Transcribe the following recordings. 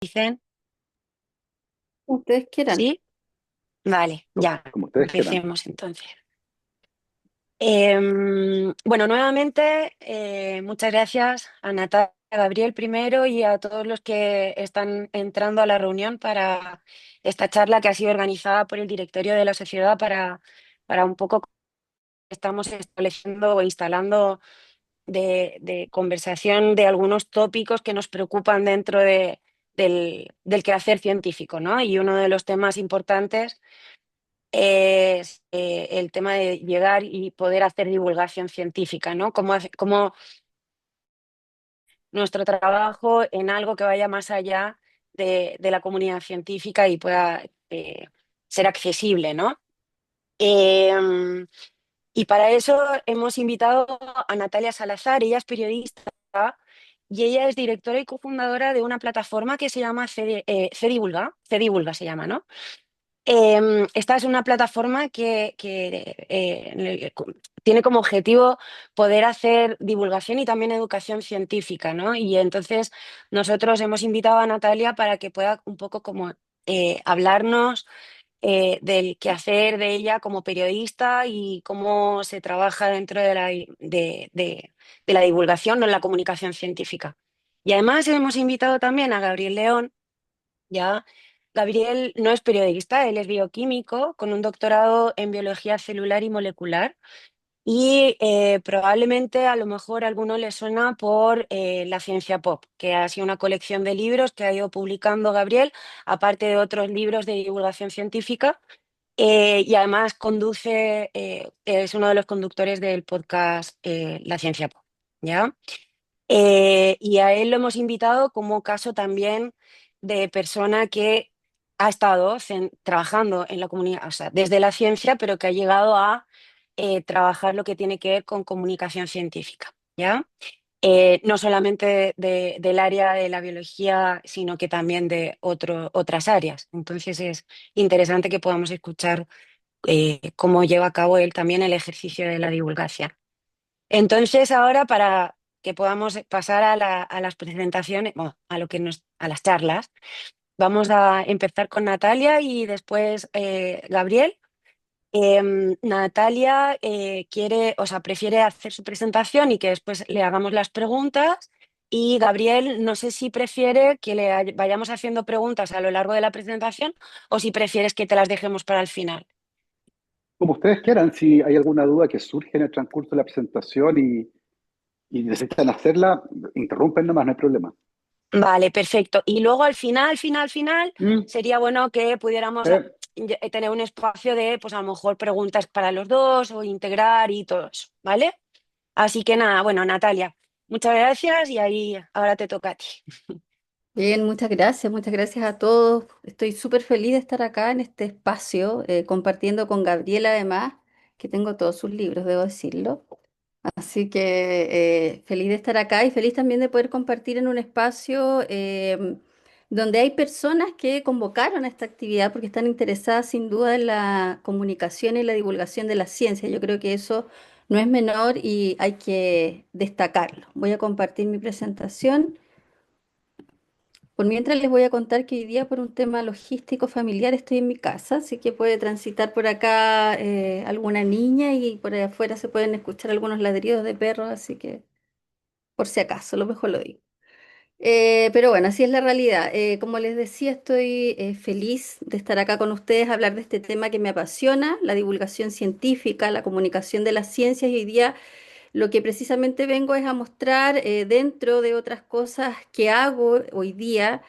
Dicen, Como ustedes quieran. ¿sí? Vale, ya, Como ustedes quieran. empecemos entonces. Bueno, nuevamente, muchas gracias a Natalia, a Gabriel primero y a todos los que están entrando a la reunión para esta charla que ha sido organizada por el directorio de la sociedad para un poco estamos estableciendo o instalando de conversación de algunos tópicos que nos preocupan dentro del quehacer científico, ¿no? Y uno de los temas importantes es el tema de llegar y poder hacer divulgación científica, ¿no? Cómo nuestro trabajo en algo que vaya más allá de la comunidad científica y pueda ser accesible, ¿no? Em, y para eso hemos invitado a Natalia Salazar, ella es periodista y ella es directora y cofundadora de una plataforma que se llama Cedivulga, Cedivulga se llama, ¿no? Esta es una plataforma que tiene como objetivo poder hacer divulgación y también educación científica, ¿no? Y entonces nosotros hemos invitado a Natalia para que pueda un poco como hablarnos del quehacer de ella como periodista y cómo se trabaja dentro de la divulgación o en la comunicación científica. Y además hemos invitado también a Gabriel León, ya. Gabriel no es periodista, él es bioquímico con un doctorado en biología celular y molecular y probablemente a lo mejor a alguno le suena por La Ciencia Pop, que ha sido una colección de libros que ha ido publicando Gabriel, aparte de otros libros de divulgación científica, y además es uno de los conductores del podcast La Ciencia Pop, ¿ya? Y a él lo hemos invitado como caso también de persona que ha estado trabajando en la comunidad, o sea, desde la ciencia, pero que ha llegado a trabajar lo que tiene que ver con comunicación científica, ¿ya? No solamente del área de la biología, sino que también de otras áreas. Entonces es interesante que podamos escuchar cómo lleva a cabo él también el ejercicio de la divulgación. Entonces, ahora para que podamos pasar a las presentaciones, bueno, a las charlas, vamos a empezar con Natalia y después Gabriel. Natalia quiere, o sea, prefiere hacer su presentación y que después le hagamos las preguntas. Y Gabriel, no sé si prefiere que vayamos haciendo preguntas a lo largo de la presentación o si prefieres que te las dejemos para el final. Como ustedes quieran, si hay alguna duda que surge en el transcurso de la presentación y necesitan hacerla, interrumpen nomás, no hay problema. Vale, perfecto. Y luego al final, Mm, sería bueno que pudiéramos eh, tener un espacio de, pues a lo mejor preguntas para los dos o integrar y todo eso, ¿vale? Así que nada, bueno, Natalia, muchas gracias y ahí ahora te toca a ti. Bien, muchas gracias a todos. Estoy súper feliz de estar acá en este espacio, compartiendo con Gabriela además, que tengo todos sus libros, debo decirlo. Así que feliz de estar acá y feliz también de poder compartir en un espacio donde hay personas que convocaron a esta actividad porque están interesadas sin duda en la comunicación y la divulgación de la ciencia. Yo creo que eso no es menor y hay que destacarlo. Voy a compartir mi presentación. Por mientras les voy a contar que hoy día por un tema logístico familiar estoy en mi casa, así que puede transitar por acá alguna niña y por ahí afuera se pueden escuchar algunos ladridos de perros, así que por si acaso, lo mejor lo digo. Pero bueno, así es la realidad. Como les decía, estoy feliz de estar acá con ustedes, a hablar de este tema que me apasiona, la divulgación científica, la comunicación de las ciencias y hoy día lo que precisamente vengo es a mostrar, dentro de otras cosas que hago hoy día,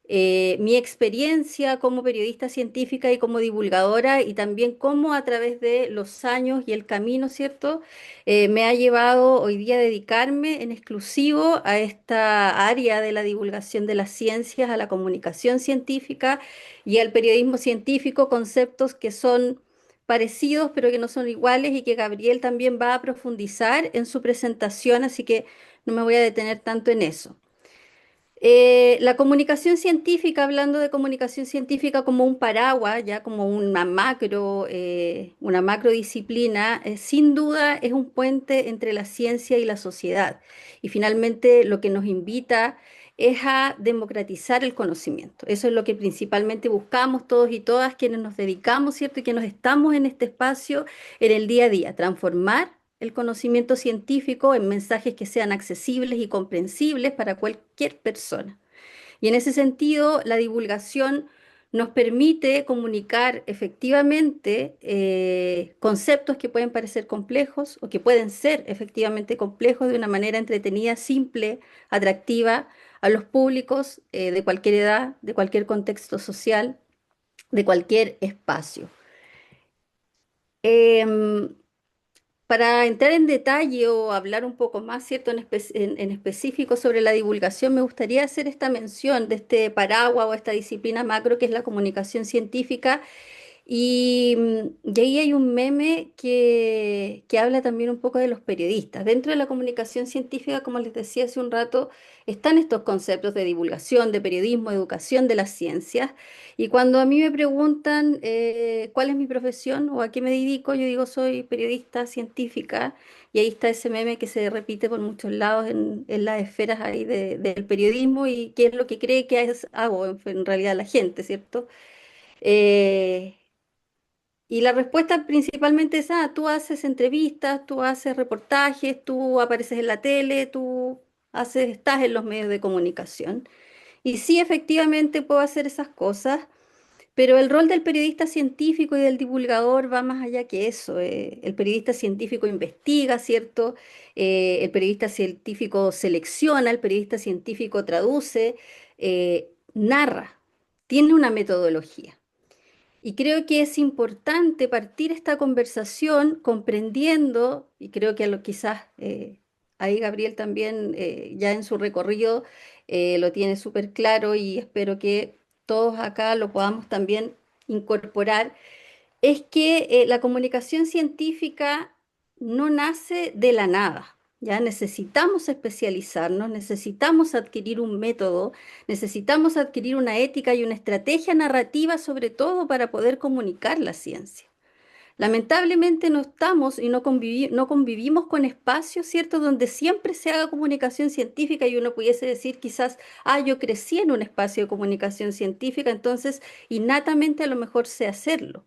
mi experiencia como periodista científica y como divulgadora y también cómo a través de los años y el camino, ¿cierto? Me ha llevado hoy día a dedicarme en exclusivo a esta área de la divulgación de las ciencias, a la comunicación científica y al periodismo científico, conceptos que son parecidos pero que no son iguales y que Gabriel también va a profundizar en su presentación, así que no me voy a detener tanto en eso. La comunicación científica, hablando de comunicación científica como un paraguas, ya como una macro disciplina, sin duda es un puente entre la ciencia y la sociedad. Y finalmente lo que nos invita es a democratizar el conocimiento. Eso es lo que principalmente buscamos todos y todas quienes nos dedicamos, ¿cierto? Y que nos estamos en este espacio en el día a día, transformar el conocimiento científico en mensajes que sean accesibles y comprensibles para cualquier persona. Y en ese sentido, la divulgación nos permite comunicar efectivamente conceptos que pueden parecer complejos o que pueden ser efectivamente complejos de una manera entretenida, simple, atractiva a los públicos de cualquier edad, de cualquier contexto social, de cualquier espacio. Em, para entrar en detalle o hablar un poco más, ¿cierto? En específico sobre la divulgación, me gustaría hacer esta mención de este paraguas o esta disciplina macro que es la comunicación científica y ahí hay un meme que habla también un poco de los periodistas. Dentro de la comunicación científica, como les decía hace un rato, están estos conceptos de divulgación, de periodismo, educación de las ciencias. Y cuando a mí me preguntan cuál es mi profesión o a qué me dedico, yo digo soy periodista científica. Y ahí está ese meme que se repite por muchos lados en las esferas ahí del periodismo y qué es lo que cree que hago en realidad la gente, ¿cierto? Eh, y la respuesta principalmente es, tú haces entrevistas, tú haces reportajes, tú apareces en la tele, estás en los medios de comunicación. Y sí, efectivamente puedo hacer esas cosas, pero el rol del periodista científico y del divulgador va más allá que eso. El periodista científico investiga, ¿cierto? El periodista científico selecciona, el periodista científico traduce, narra, tiene una metodología. Y creo que es importante partir esta conversación comprendiendo, y creo que quizás ahí Gabriel también ya en su recorrido lo tiene súper claro y espero que todos acá lo podamos también incorporar, es que la comunicación científica no nace de la nada. Ya necesitamos especializarnos, necesitamos adquirir un método, necesitamos adquirir una ética y una estrategia narrativa sobre todo para poder comunicar la ciencia. Lamentablemente no estamos y no convivimos con espacios, ¿cierto?, donde siempre se haga comunicación científica y uno pudiese decir quizás, yo crecí en un espacio de comunicación científica, entonces innatamente a lo mejor sé hacerlo.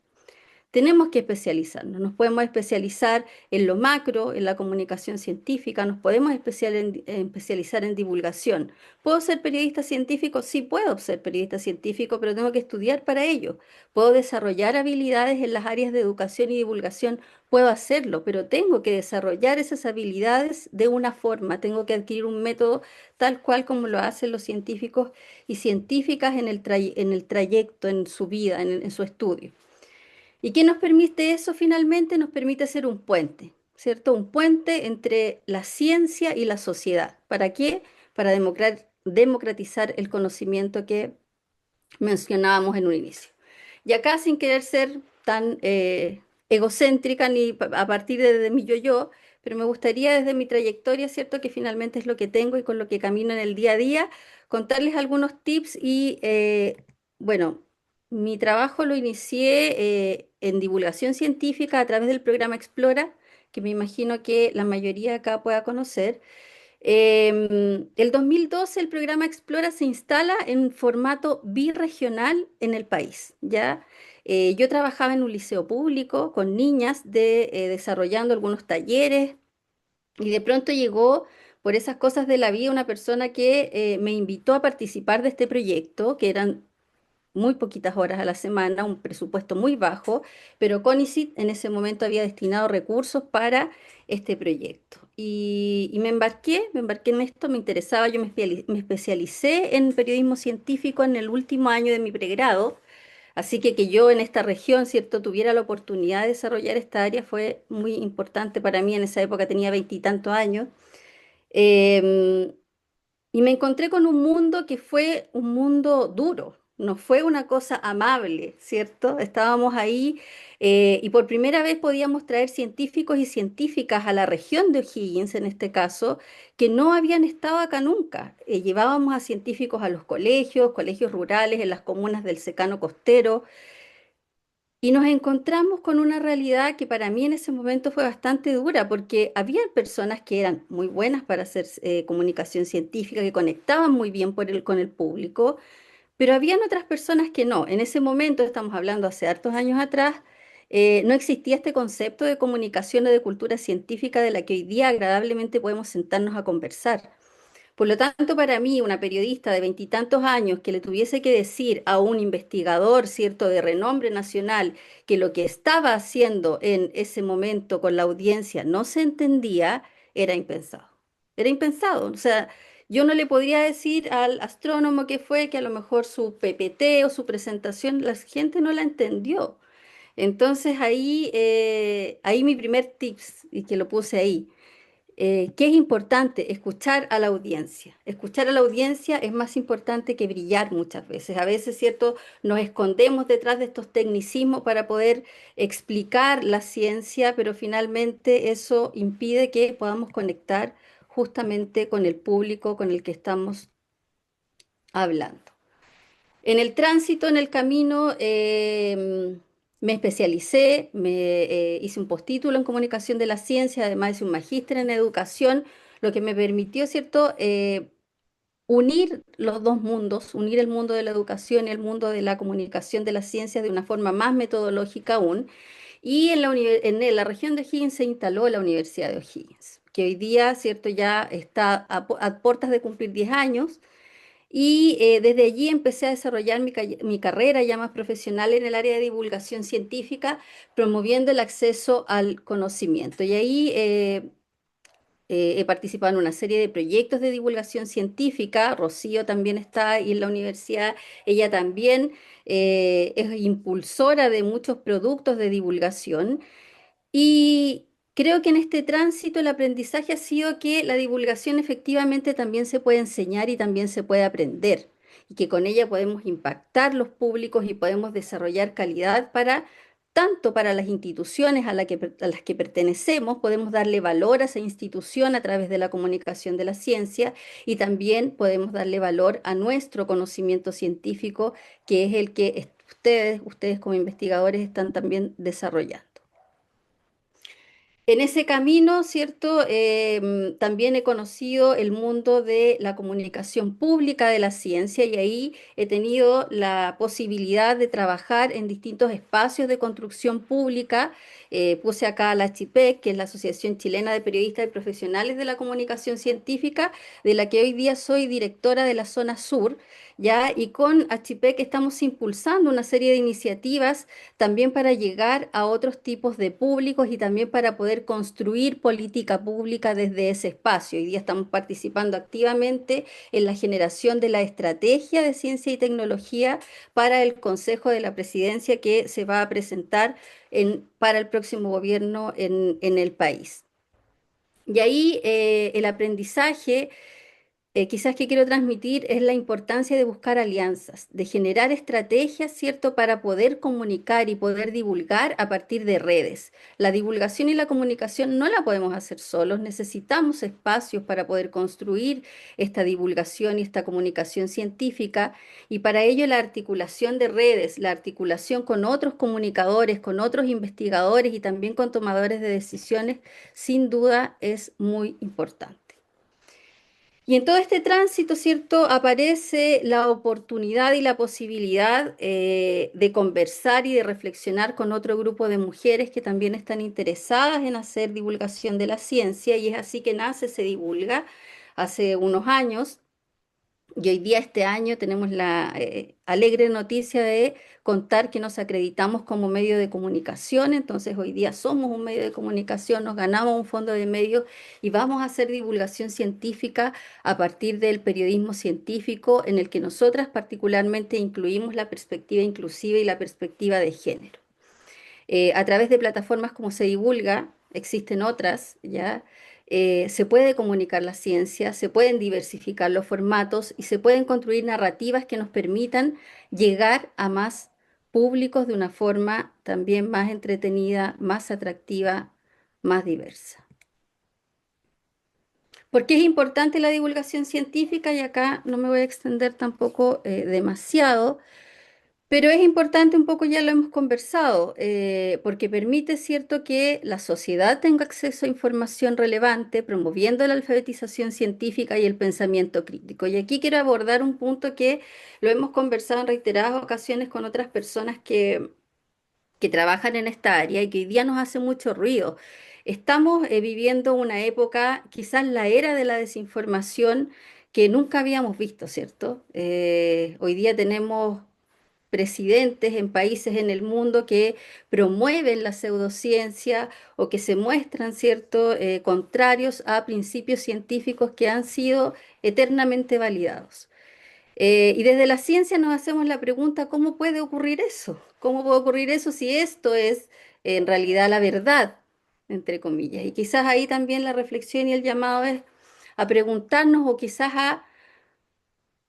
Tenemos que especializarnos, nos podemos especializar en lo macro, en la comunicación científica, nos podemos especializar en divulgación. ¿Puedo ser periodista científico? Sí, puedo ser periodista científico, pero tengo que estudiar para ello. ¿Puedo desarrollar habilidades en las áreas de educación y divulgación? Puedo hacerlo, pero tengo que desarrollar esas habilidades de una forma, tengo que adquirir un método tal cual como lo hacen los científicos y científicas en el trayecto, en su vida, en su estudio. ¿Y qué nos permite eso finalmente? Nos permite ser un puente, ¿cierto? Un puente entre la ciencia y la sociedad. ¿Para qué? Para democratizar el conocimiento que mencionábamos en un inicio. Y acá, sin querer ser tan egocéntrica ni a partir de mi yo-yo, pero me gustaría desde mi trayectoria, ¿cierto? Que finalmente es lo que tengo y con lo que camino en el día a día, contarles algunos tips y, bueno, mi trabajo lo inicié en divulgación científica a través del programa Explora, que me imagino que la mayoría acá pueda conocer. El 2012 el programa Explora se instala en formato birregional en el país, ¿ya? Yo trabajaba en un liceo público con niñas desarrollando algunos talleres y de pronto llegó por esas cosas de la vida una persona que me invitó a participar de este proyecto, que eran muy poquitas horas a la semana, un presupuesto muy bajo, pero CONICYT en ese momento había destinado recursos para este proyecto. Y me embarqué en esto, me interesaba, yo me especialicé en periodismo científico en el último año de mi pregrado, así que yo en esta región, ¿cierto?, tuviera la oportunidad de desarrollar esta área fue muy importante para mí, en esa época tenía veintitantos años. Em, y me encontré con un mundo que fue un mundo duro, no fue una cosa amable, ¿cierto? Estábamos ahí y por primera vez podíamos traer científicos y científicas a la región de O'Higgins, en este caso, que no habían estado acá nunca. Llevábamos a científicos a los colegios, colegios rurales, en las comunas del secano costero, Y nos encontramos con una realidad que para mí en ese momento fue bastante dura, porque había personas que eran muy buenas para hacer comunicación científica, que conectaban muy bien con el público, pero habían otras personas que no. En ese momento, estamos hablando hace hartos años atrás, no existía este concepto de comunicación o de cultura científica de la que hoy día agradablemente podemos sentarnos a conversar. Por lo tanto, para mí, una periodista de veintitantos años que le tuviese que decir a un investigador, cierto, de renombre nacional, que lo que estaba haciendo en ese momento con la audiencia no se entendía, era impensado. Era impensado. O sea, yo no le podría decir al astrónomo que fue que a lo mejor su PPT o su presentación, la gente no la entendió. Entonces ahí mi primer tips, y que lo puse ahí, ¿qué es importante? Escuchar a la audiencia. Escuchar a la audiencia es más importante que brillar muchas veces. A veces, ¿cierto? Nos escondemos detrás de estos tecnicismos para poder explicar la ciencia, pero finalmente eso impide que podamos conectar justamente con el público con el que estamos hablando. En el tránsito, en el camino, me especialicé, hice un postítulo en comunicación de la ciencia, además hice un magíster en educación, lo que me permitió, ¿cierto?, unir los dos mundos, unir el mundo de la educación y el mundo de la comunicación de las ciencias de una forma más metodológica aún. Y en la región de O'Higgins se instaló la Universidad de O'Higgins, que hoy día, ¿cierto?, ya está a puertas de cumplir 10 años. Y desde allí empecé a desarrollar mi carrera ya más profesional en el área de divulgación científica, promoviendo el acceso al conocimiento. Y ahí he participado en una serie de proyectos de divulgación científica. Rocío también está ahí en la universidad. Ella también es impulsora de muchos productos de divulgación. Y creo que en este tránsito el aprendizaje ha sido que la divulgación efectivamente también se puede enseñar y también se puede aprender, y que con ella podemos impactar los públicos y podemos desarrollar calidad para, tanto para las instituciones a las que pertenecemos, podemos darle valor a esa institución a través de la comunicación de la ciencia, y también podemos darle valor a nuestro conocimiento científico, que es el que ustedes como investigadores están también desarrollando. En ese camino, ¿cierto? También he conocido el mundo de la comunicación pública de la ciencia, y ahí he tenido la posibilidad de trabajar en distintos espacios de construcción pública. Puse acá la ACHIPEC, que es la Asociación Chilena de Periodistas y Profesionales de la Comunicación Científica, de la que hoy día soy directora de la zona sur, ¿ya? Y con ACHIPEC estamos impulsando una serie de iniciativas también para llegar a otros tipos de públicos y también para poder construir política pública desde ese espacio. Hoy día estamos participando activamente en la generación de la estrategia de ciencia y tecnología para el Consejo de la Presidencia que se va a presentar para el próximo gobierno en el país. Y ahí el aprendizaje quizás que quiero transmitir es la importancia de buscar alianzas, de generar estrategias, ¿cierto?, para poder comunicar y poder divulgar a partir de redes. La divulgación y la comunicación no la podemos hacer solos, necesitamos espacios para poder construir esta divulgación y esta comunicación científica, y para ello la articulación de redes, la articulación con otros comunicadores, con otros investigadores y también con tomadores de decisiones, sin duda es muy importante. Y en todo este tránsito, ¿cierto?, aparece la oportunidad y la posibilidad de conversar y de reflexionar con otro grupo de mujeres que también están interesadas en hacer divulgación de la ciencia, y es así que nace Se Divulga hace unos años. Y hoy día, este año, tenemos la alegre noticia de contar que nos acreditamos como medio de comunicación. Entonces, hoy día somos un medio de comunicación, nos ganamos un fondo de medios y vamos a hacer divulgación científica a partir del periodismo científico, en el que nosotras particularmente incluimos la perspectiva inclusiva y la perspectiva de género. A través de plataformas como Se Divulga, existen otras, ¿ya? Se puede comunicar la ciencia, se pueden diversificar los formatos y se pueden construir narrativas que nos permitan llegar a más públicos de una forma también más entretenida, más atractiva, más diversa. ¿Por qué es importante la divulgación científica? Y acá no me voy a extender tampoco demasiado, Pero es importante, un poco ya lo hemos conversado, porque permite, cierto, que la sociedad tenga acceso a información relevante, promoviendo la alfabetización científica y el pensamiento crítico. Y aquí quiero abordar un punto que lo hemos conversado en reiteradas ocasiones con otras personas que trabajan en esta área y que hoy día nos hace mucho ruido. Estamos viviendo una época, quizás la era de la desinformación que nunca habíamos visto, ¿cierto? Hoy día tenemos presidentes en países en el mundo que promueven la pseudociencia o que se muestran, ¿cierto?, contrarios a principios científicos que han sido eternamente validados. Y desde la ciencia nos hacemos la pregunta, ¿cómo puede ocurrir eso? ¿Cómo puede ocurrir eso si esto es en realidad la verdad, entre comillas? Y quizás ahí también la reflexión y el llamado es a preguntarnos o quizás a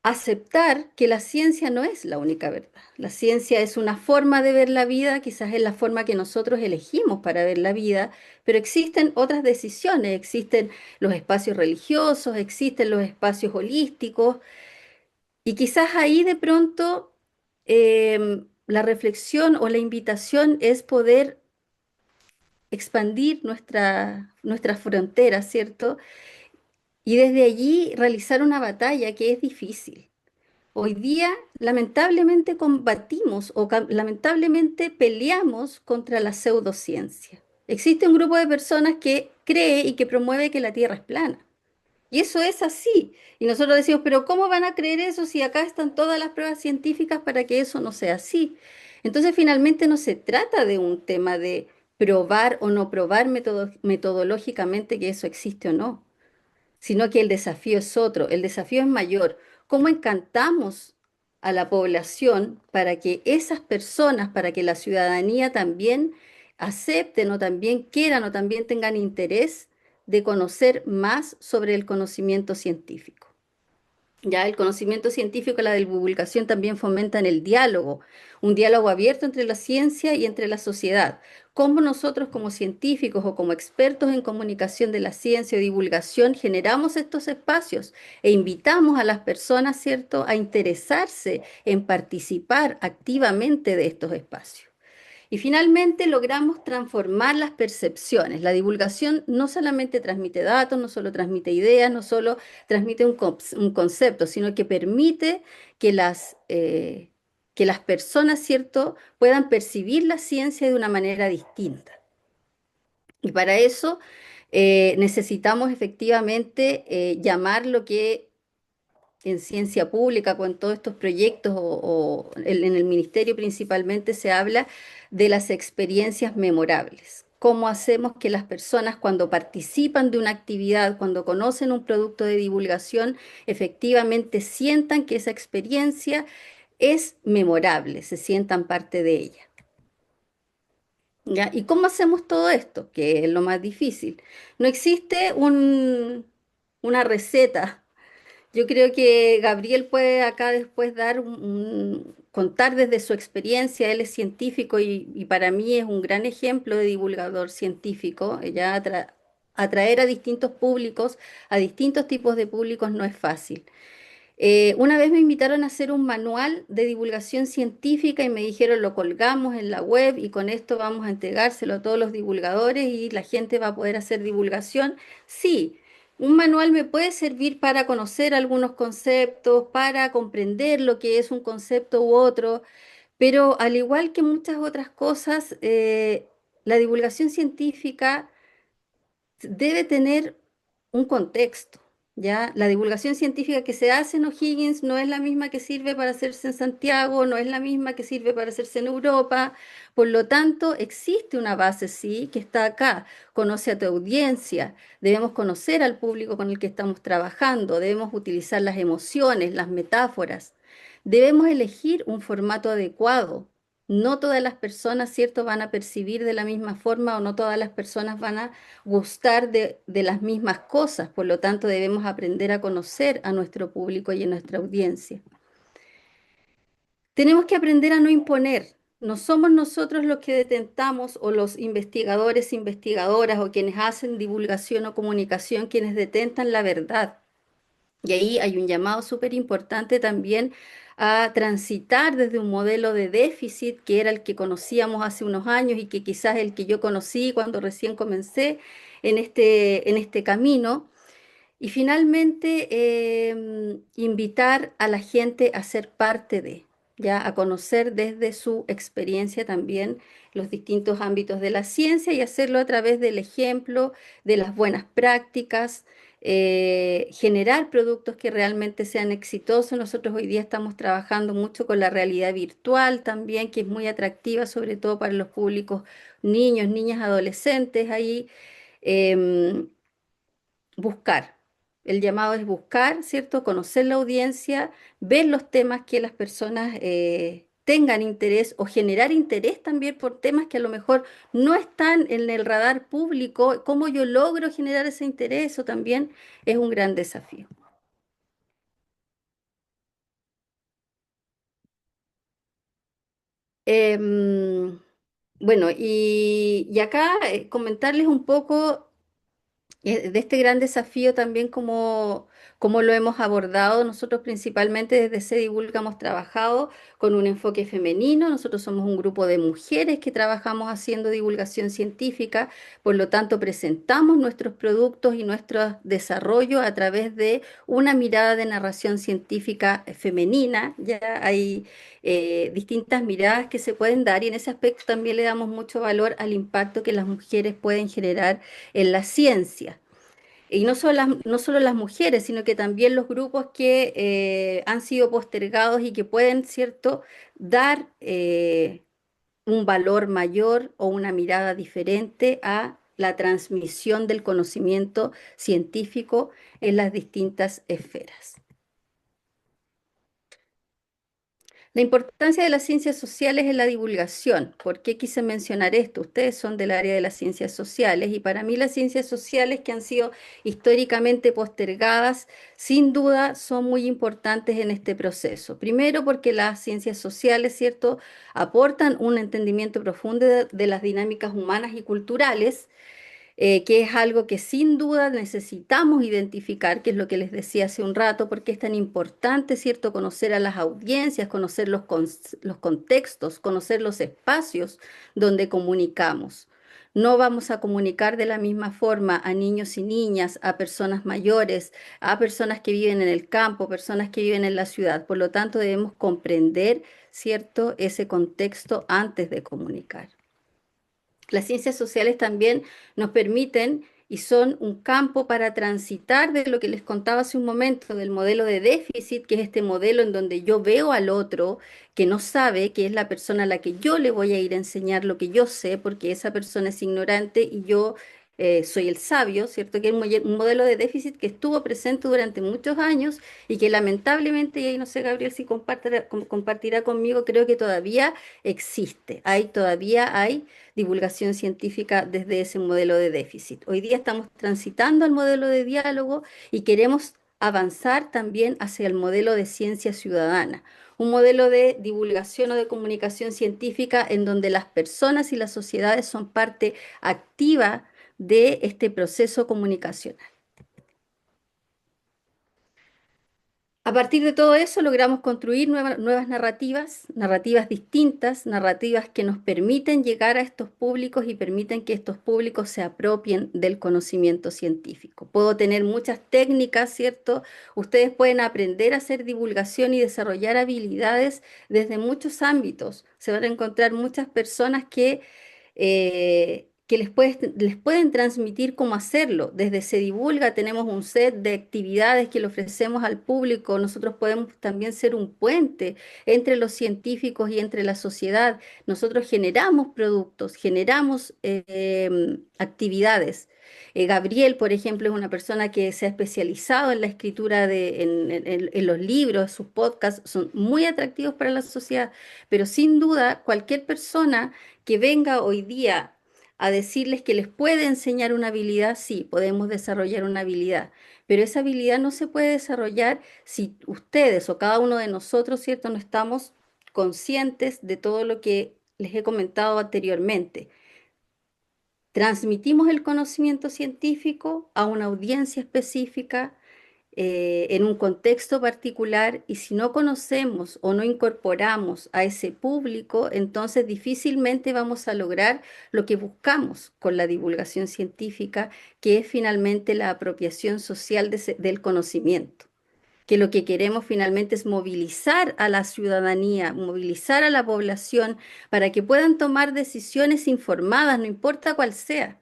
aceptar que la ciencia no es la única verdad. La ciencia es una forma de ver la vida, quizás es la forma que nosotros elegimos para ver la vida, pero existen otras decisiones, existen los espacios religiosos, existen los espacios holísticos, y quizás ahí de pronto la reflexión o la invitación es poder expandir nuestras fronteras, ¿cierto? Y desde allí realizar una batalla que es difícil. Hoy día, lamentablemente, combatimos o lamentablemente peleamos contra la pseudociencia. Existe un grupo de personas que cree y que promueve que la Tierra es plana. Y eso es así. Y nosotros decimos, pero ¿cómo van a creer eso si acá están todas las pruebas científicas para que eso no sea así? Entonces, finalmente no se trata de un tema de probar o no probar metodológicamente que eso existe o no, sino que el desafío es otro, el desafío es mayor. ¿Cómo encantamos a la población para que esas personas, para que la ciudadanía también acepten o también quieran o también tengan interés de conocer más sobre el conocimiento científico? Ya el conocimiento científico, la divulgación también fomentan el diálogo, un diálogo abierto entre la ciencia y entre la sociedad. Cómo nosotros como científicos o como expertos en comunicación de la ciencia o divulgación generamos estos espacios e invitamos a las personas, ¿cierto?, a interesarse en participar activamente de estos espacios. Y finalmente logramos transformar las percepciones. La divulgación no solamente transmite datos, no solo transmite ideas, no solo transmite un concepto, sino que permite que las personas, ¿cierto?, puedan percibir la ciencia de una manera distinta. Y para eso necesitamos efectivamente llamar lo que en ciencia pública, con todos estos proyectos en el ministerio principalmente se habla de las experiencias memorables. ¿Cómo hacemos que las personas cuando participan de una actividad, cuando conocen un producto de divulgación, efectivamente sientan que esa experiencia es memorable, se sientan parte de ella? ¿Ya? ¿Y cómo hacemos todo esto? Que es lo más difícil. No existe una receta. Yo creo que Gabriel puede acá después dar contar desde su experiencia. Él es científico y para mí es un gran ejemplo de divulgador científico. Atraer a distintos públicos, a distintos tipos de públicos no es fácil. Una vez me invitaron a hacer un manual de divulgación científica y me dijeron lo colgamos en la web y con esto vamos a entregárselo a todos los divulgadores y la gente va a poder hacer divulgación. Sí, un manual me puede servir para conocer algunos conceptos, para comprender lo que es un concepto u otro, pero al igual que muchas otras cosas, la divulgación científica debe tener un contexto, ¿ya? La divulgación científica que se hace en O'Higgins no es la misma que sirve para hacerse en Santiago, no es la misma que sirve para hacerse en Europa. Por lo tanto, existe una base, sí, que está acá. Conoce a tu audiencia, debemos conocer al público con el que estamos trabajando, debemos utilizar las emociones, las metáforas, debemos elegir un formato adecuado. No todas las personas, ¿cierto?, van a percibir de la misma forma o no todas las personas van a gustar de las mismas cosas. Por lo tanto, debemos aprender a conocer a nuestro público y a nuestra audiencia. Tenemos que aprender a no imponer. No somos nosotros los que detentamos o los investigadores, investigadoras o quienes hacen divulgación o comunicación quienes detentan la verdad. Y ahí hay un llamado súper importante también a transitar desde un modelo de déficit, que era el que conocíamos hace unos años y que quizás el que yo conocí cuando recién comencé en este camino, y finalmente, invitar a la gente a ser parte de, ya a conocer desde su experiencia también los distintos ámbitos de la ciencia y hacerlo a través del ejemplo, de las buenas prácticas, generar productos que realmente sean exitosos. Nosotros hoy día estamos trabajando mucho con la realidad virtual también, que es muy atractiva, sobre todo para los públicos niños, niñas, adolescentes. Ahí em, buscar. El llamado es buscar, ¿cierto? Conocer la audiencia, ver los temas que las personas tengan interés o generar interés también por temas que a lo mejor no están en el radar público. ¿Cómo yo logro generar ese interés? Eso también es un gran desafío. Em, bueno, y acá comentarles un poco de este gran desafío también como lo hemos abordado. Nosotros principalmente desde Se Divulga hemos trabajado con un enfoque femenino. Nosotros somos un grupo de mujeres que trabajamos haciendo divulgación científica, por lo tanto presentamos nuestros productos y nuestro desarrollo a través de una mirada de narración científica femenina. Ya hay distintas miradas que se pueden dar y en ese aspecto también le damos mucho valor al impacto que las mujeres pueden generar en la ciencia. Y no solo las mujeres, sino que también los grupos que han sido postergados y que pueden, ¿cierto?, dar un valor mayor o una mirada diferente a la transmisión del conocimiento científico en las distintas esferas. La importancia de las ciencias sociales en la divulgación. ¿Por qué quise mencionar esto? Ustedes son del área de las ciencias sociales y para mí las ciencias sociales que han sido históricamente postergadas, sin duda son muy importantes en este proceso. Primero porque las ciencias sociales, ¿cierto?, aportan un entendimiento profundo de las dinámicas humanas y culturales, que es algo que sin duda necesitamos identificar, que es lo que les decía hace un rato, porque es tan importante, ¿cierto?, conocer a las audiencias, conocer los contextos, conocer los espacios donde comunicamos. No vamos a comunicar de la misma forma a niños y niñas, a personas mayores, a personas que viven en el campo, personas que viven en la ciudad. Por lo tanto, debemos comprender, ¿cierto?, ese contexto antes de comunicar. Las ciencias sociales también nos permiten y son un campo para transitar de lo que les contaba hace un momento, del modelo de déficit, que es este modelo en donde yo veo al otro que no sabe, que es la persona a la que yo le voy a ir a enseñar lo que yo sé, porque esa persona es ignorante y yo soy el sabio, ¿cierto? Que es un modelo de déficit que estuvo presente durante muchos años y que lamentablemente, y ahí no sé, Gabriel, si compartirá conmigo, creo que todavía existe. Todavía hay divulgación científica desde ese modelo de déficit. Hoy día estamos transitando al modelo de diálogo y queremos avanzar también hacia el modelo de ciencia ciudadana, un modelo de divulgación o de comunicación científica en donde las personas y las sociedades son parte activa de este proceso comunicacional. A partir de todo eso logramos construir nuevas narrativas, narrativas distintas, narrativas que nos permiten llegar a estos públicos y permiten que estos públicos se apropien del conocimiento científico. Puedo tener muchas técnicas, ¿cierto? Ustedes pueden aprender a hacer divulgación y desarrollar habilidades desde muchos ámbitos. Se van a encontrar muchas personas que les pueden transmitir cómo hacerlo. Desde Se Divulga tenemos un set de actividades que le ofrecemos al público. Nosotros podemos también ser un puente entre los científicos y entre la sociedad. Nosotros generamos productos, generamos actividades. Gabriel, por ejemplo, es una persona que se ha especializado en la escritura en los libros, sus podcasts son muy atractivos para la sociedad, pero sin duda cualquier persona que venga hoy día a decirles que les puede enseñar una habilidad, sí, podemos desarrollar una habilidad, pero esa habilidad no se puede desarrollar si ustedes o cada uno de nosotros, ¿cierto?, no estamos conscientes de todo lo que les he comentado anteriormente. Transmitimos el conocimiento científico a una audiencia específica, en un contexto particular y si no conocemos o no incorporamos a ese público, entonces difícilmente vamos a lograr lo que buscamos con la divulgación científica, que es finalmente la apropiación social del conocimiento, que lo que queremos finalmente es movilizar a la ciudadanía, movilizar a la población para que puedan tomar decisiones informadas, no importa cuál sea,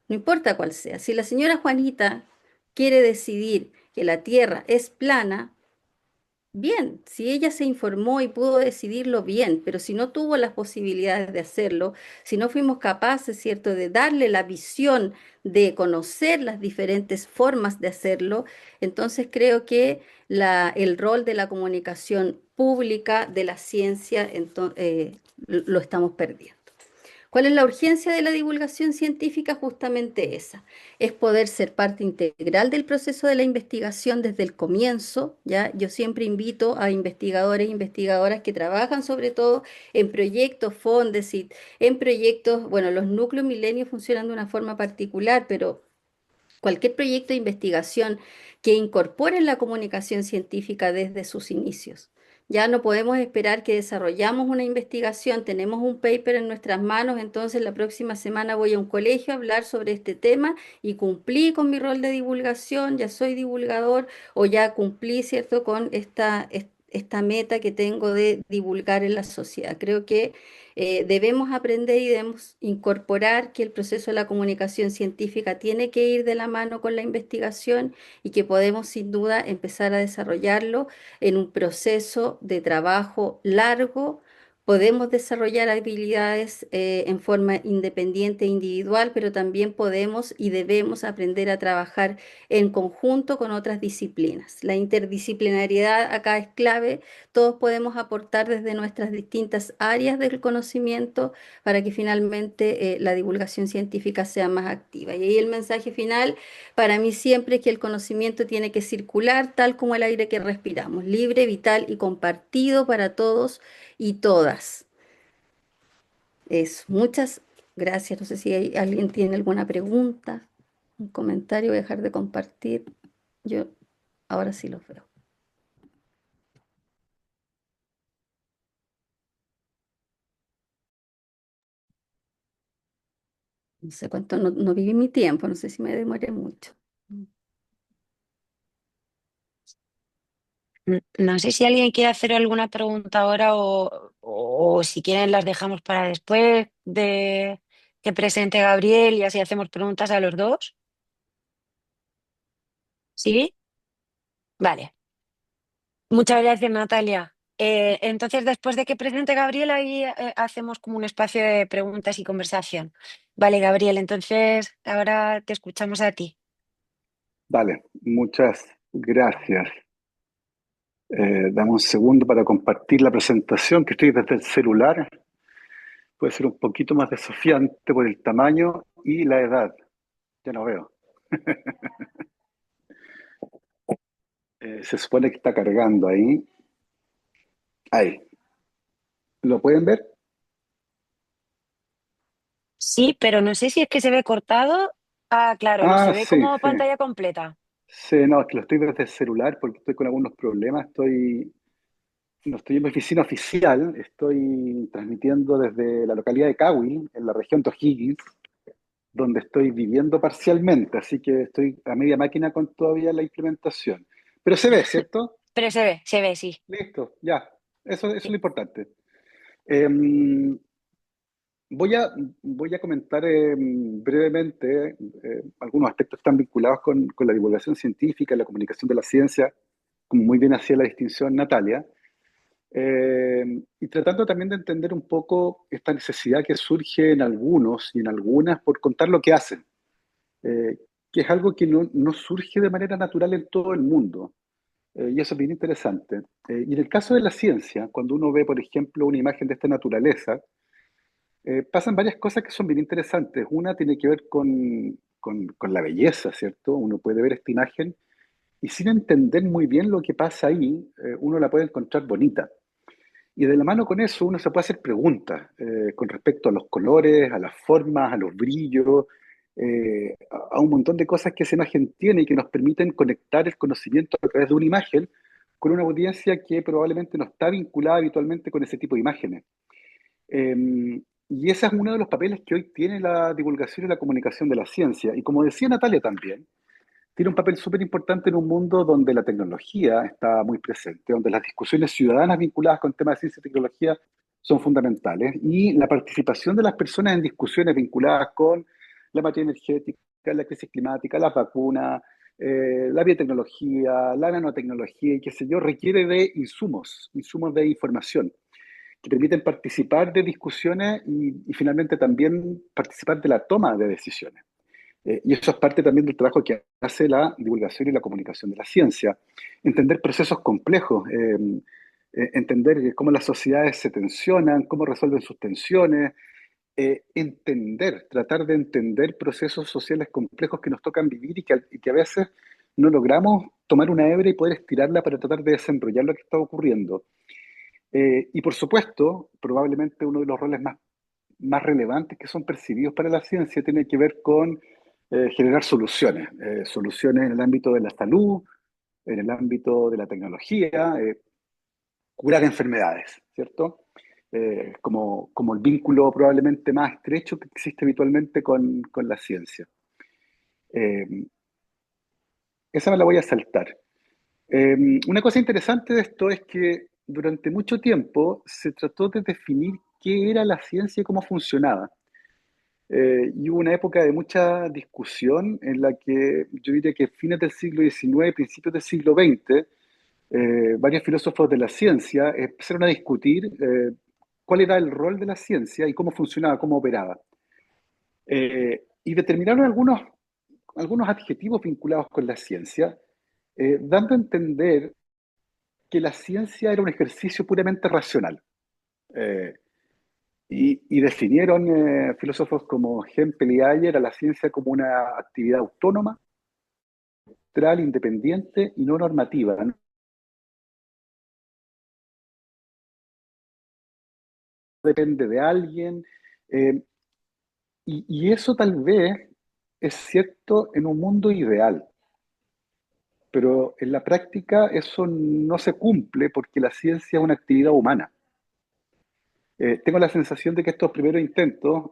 no importa cuál sea. Si la señora Juanita quiere decidir que la Tierra es plana, bien, si ella se informó y pudo decidirlo bien, pero si no tuvo las posibilidades de hacerlo, si no fuimos capaces, ¿cierto?, de darle la visión de conocer las diferentes formas de hacerlo, entonces creo que el rol de la comunicación pública de la ciencia lo estamos perdiendo. ¿Cuál es la urgencia de la divulgación científica? Justamente esa, es poder ser parte integral del proceso de la investigación desde el comienzo, ¿ya? Yo siempre invito a investigadores e investigadoras que trabajan sobre todo en proyectos Fondesit, en proyectos, bueno, los núcleos milenios funcionan de una forma particular, pero cualquier proyecto de investigación que incorpore la comunicación científica desde sus inicios. Ya no podemos esperar que desarrollamos una investigación, tenemos un paper en nuestras manos, entonces la próxima semana voy a un colegio a hablar sobre este tema y cumplí con mi rol de divulgación, ya soy divulgador o ya cumplí, ¿cierto?, con esta meta que tengo de divulgar en la sociedad. Creo que debemos aprender y debemos incorporar que el proceso de la comunicación científica tiene que ir de la mano con la investigación y que podemos sin duda empezar a desarrollarlo en un proceso de trabajo largo. Podemos desarrollar habilidades en forma independiente e individual, pero también podemos y debemos aprender a trabajar en conjunto con otras disciplinas. La interdisciplinariedad acá es clave. Todos podemos aportar desde nuestras distintas áreas del conocimiento para que finalmente la divulgación científica sea más activa. Y ahí el mensaje final para mí siempre es que el conocimiento tiene que circular tal como el aire que respiramos, libre, vital y compartido para todos y todas. Muchas gracias. No sé si alguien tiene alguna pregunta, un comentario. Voy a dejar de compartir. Yo ahora sí los veo. No sé cuánto, no viví mi tiempo, no sé si me demoré mucho. No sé si alguien quiere hacer alguna pregunta ahora o si quieren las dejamos para después de que presente Gabriel y así hacemos preguntas a los dos. ¿Sí? Vale. Muchas gracias, Natalia. Entonces, después de que presente Gabriel, ahí hacemos como un espacio de preguntas y conversación. Vale, Gabriel, entonces ahora te escuchamos a ti. Vale, muchas gracias. Dame un segundo para compartir la presentación que estoy desde el celular. Puede ser un poquito más desafiante por el tamaño y la edad. Ya no veo. Se supone que está cargando ahí. Ahí. ¿Lo pueden ver? Sí, pero no sé si es que se ve cortado. Ah, claro, no se Ah, ve sí, como sí. pantalla completa. Sí, no, es que lo estoy desde el celular porque estoy con algunos problemas. No estoy en mi oficina oficial, estoy transmitiendo desde la localidad de Cawi, en la región de O'Higgins, donde estoy viviendo parcialmente, así que estoy a media máquina con todavía la implementación. Pero se ve, ¿cierto? Pero se ve, sí. Listo, ya. Eso es lo Sí. importante. Eh, voy a, voy a comentar brevemente algunos aspectos que están vinculados con la divulgación científica, la comunicación de la ciencia, como muy bien hacía la distinción Natalia, y tratando también de entender un poco esta necesidad que surge en algunos y en algunas por contar lo que hacen, que es algo que no surge de manera natural en todo el mundo. Y eso es bien interesante. Y en el caso de la ciencia, cuando uno ve, por ejemplo, una imagen de esta naturaleza, pasan varias cosas que son bien interesantes. Una tiene que ver con la belleza, ¿cierto? Uno puede ver esta imagen y sin entender muy bien lo que pasa ahí, uno la puede encontrar bonita. Y de la mano con eso uno se puede hacer preguntas con respecto a los colores, a las formas, a los brillos, a un montón de cosas que esa imagen tiene y que nos permiten conectar el conocimiento a través de una imagen con una audiencia que probablemente no está vinculada habitualmente con ese tipo de imágenes. Y ese es uno de los papeles que hoy tiene la divulgación y la comunicación de la ciencia. Y como decía Natalia también, tiene un papel súper importante en un mundo donde la tecnología está muy presente, donde las discusiones ciudadanas vinculadas con temas de ciencia y tecnología son fundamentales, y la participación de las personas en discusiones vinculadas con la materia energética, la crisis climática, las vacunas, la biotecnología, la nanotecnología y qué sé yo, requiere de insumos de información que permiten participar de discusiones y finalmente también participar de la toma de decisiones. Y eso es parte también del trabajo que hace la divulgación y la comunicación de la ciencia. Entender procesos complejos, entender cómo las sociedades se tensionan, cómo resuelven sus tensiones, tratar de entender procesos sociales complejos que nos tocan vivir y que a veces no logramos tomar una hebra y poder estirarla para tratar de desenrollar lo que está ocurriendo. Y por supuesto, probablemente uno de los roles más relevantes que son percibidos para la ciencia tiene que ver con generar soluciones en el ámbito de la salud, en el ámbito de la tecnología, curar enfermedades, ¿cierto? Como el vínculo probablemente más estrecho que existe habitualmente con la ciencia. Eh, Esa me la voy a saltar. Una cosa interesante de esto es que durante mucho tiempo se trató de definir qué era la ciencia y cómo funcionaba. Y hubo una época de mucha discusión en la que yo diría que fines del siglo XIX, principios del siglo XX, varios filósofos de la ciencia empezaron a discutir cuál era el rol de la ciencia y cómo funcionaba, cómo operaba. Y determinaron algunos adjetivos vinculados con la ciencia, dando a entender que la ciencia era un ejercicio puramente racional. Eh, y definieron filósofos como Hempel y Ayer a la ciencia como una actividad autónoma, neutral, independiente y no normativa. No depende de alguien. eh, y eso tal vez es cierto en un mundo ideal, pero en la práctica eso no se cumple porque la ciencia es una actividad humana. Tengo la sensación de que estos primeros intentos,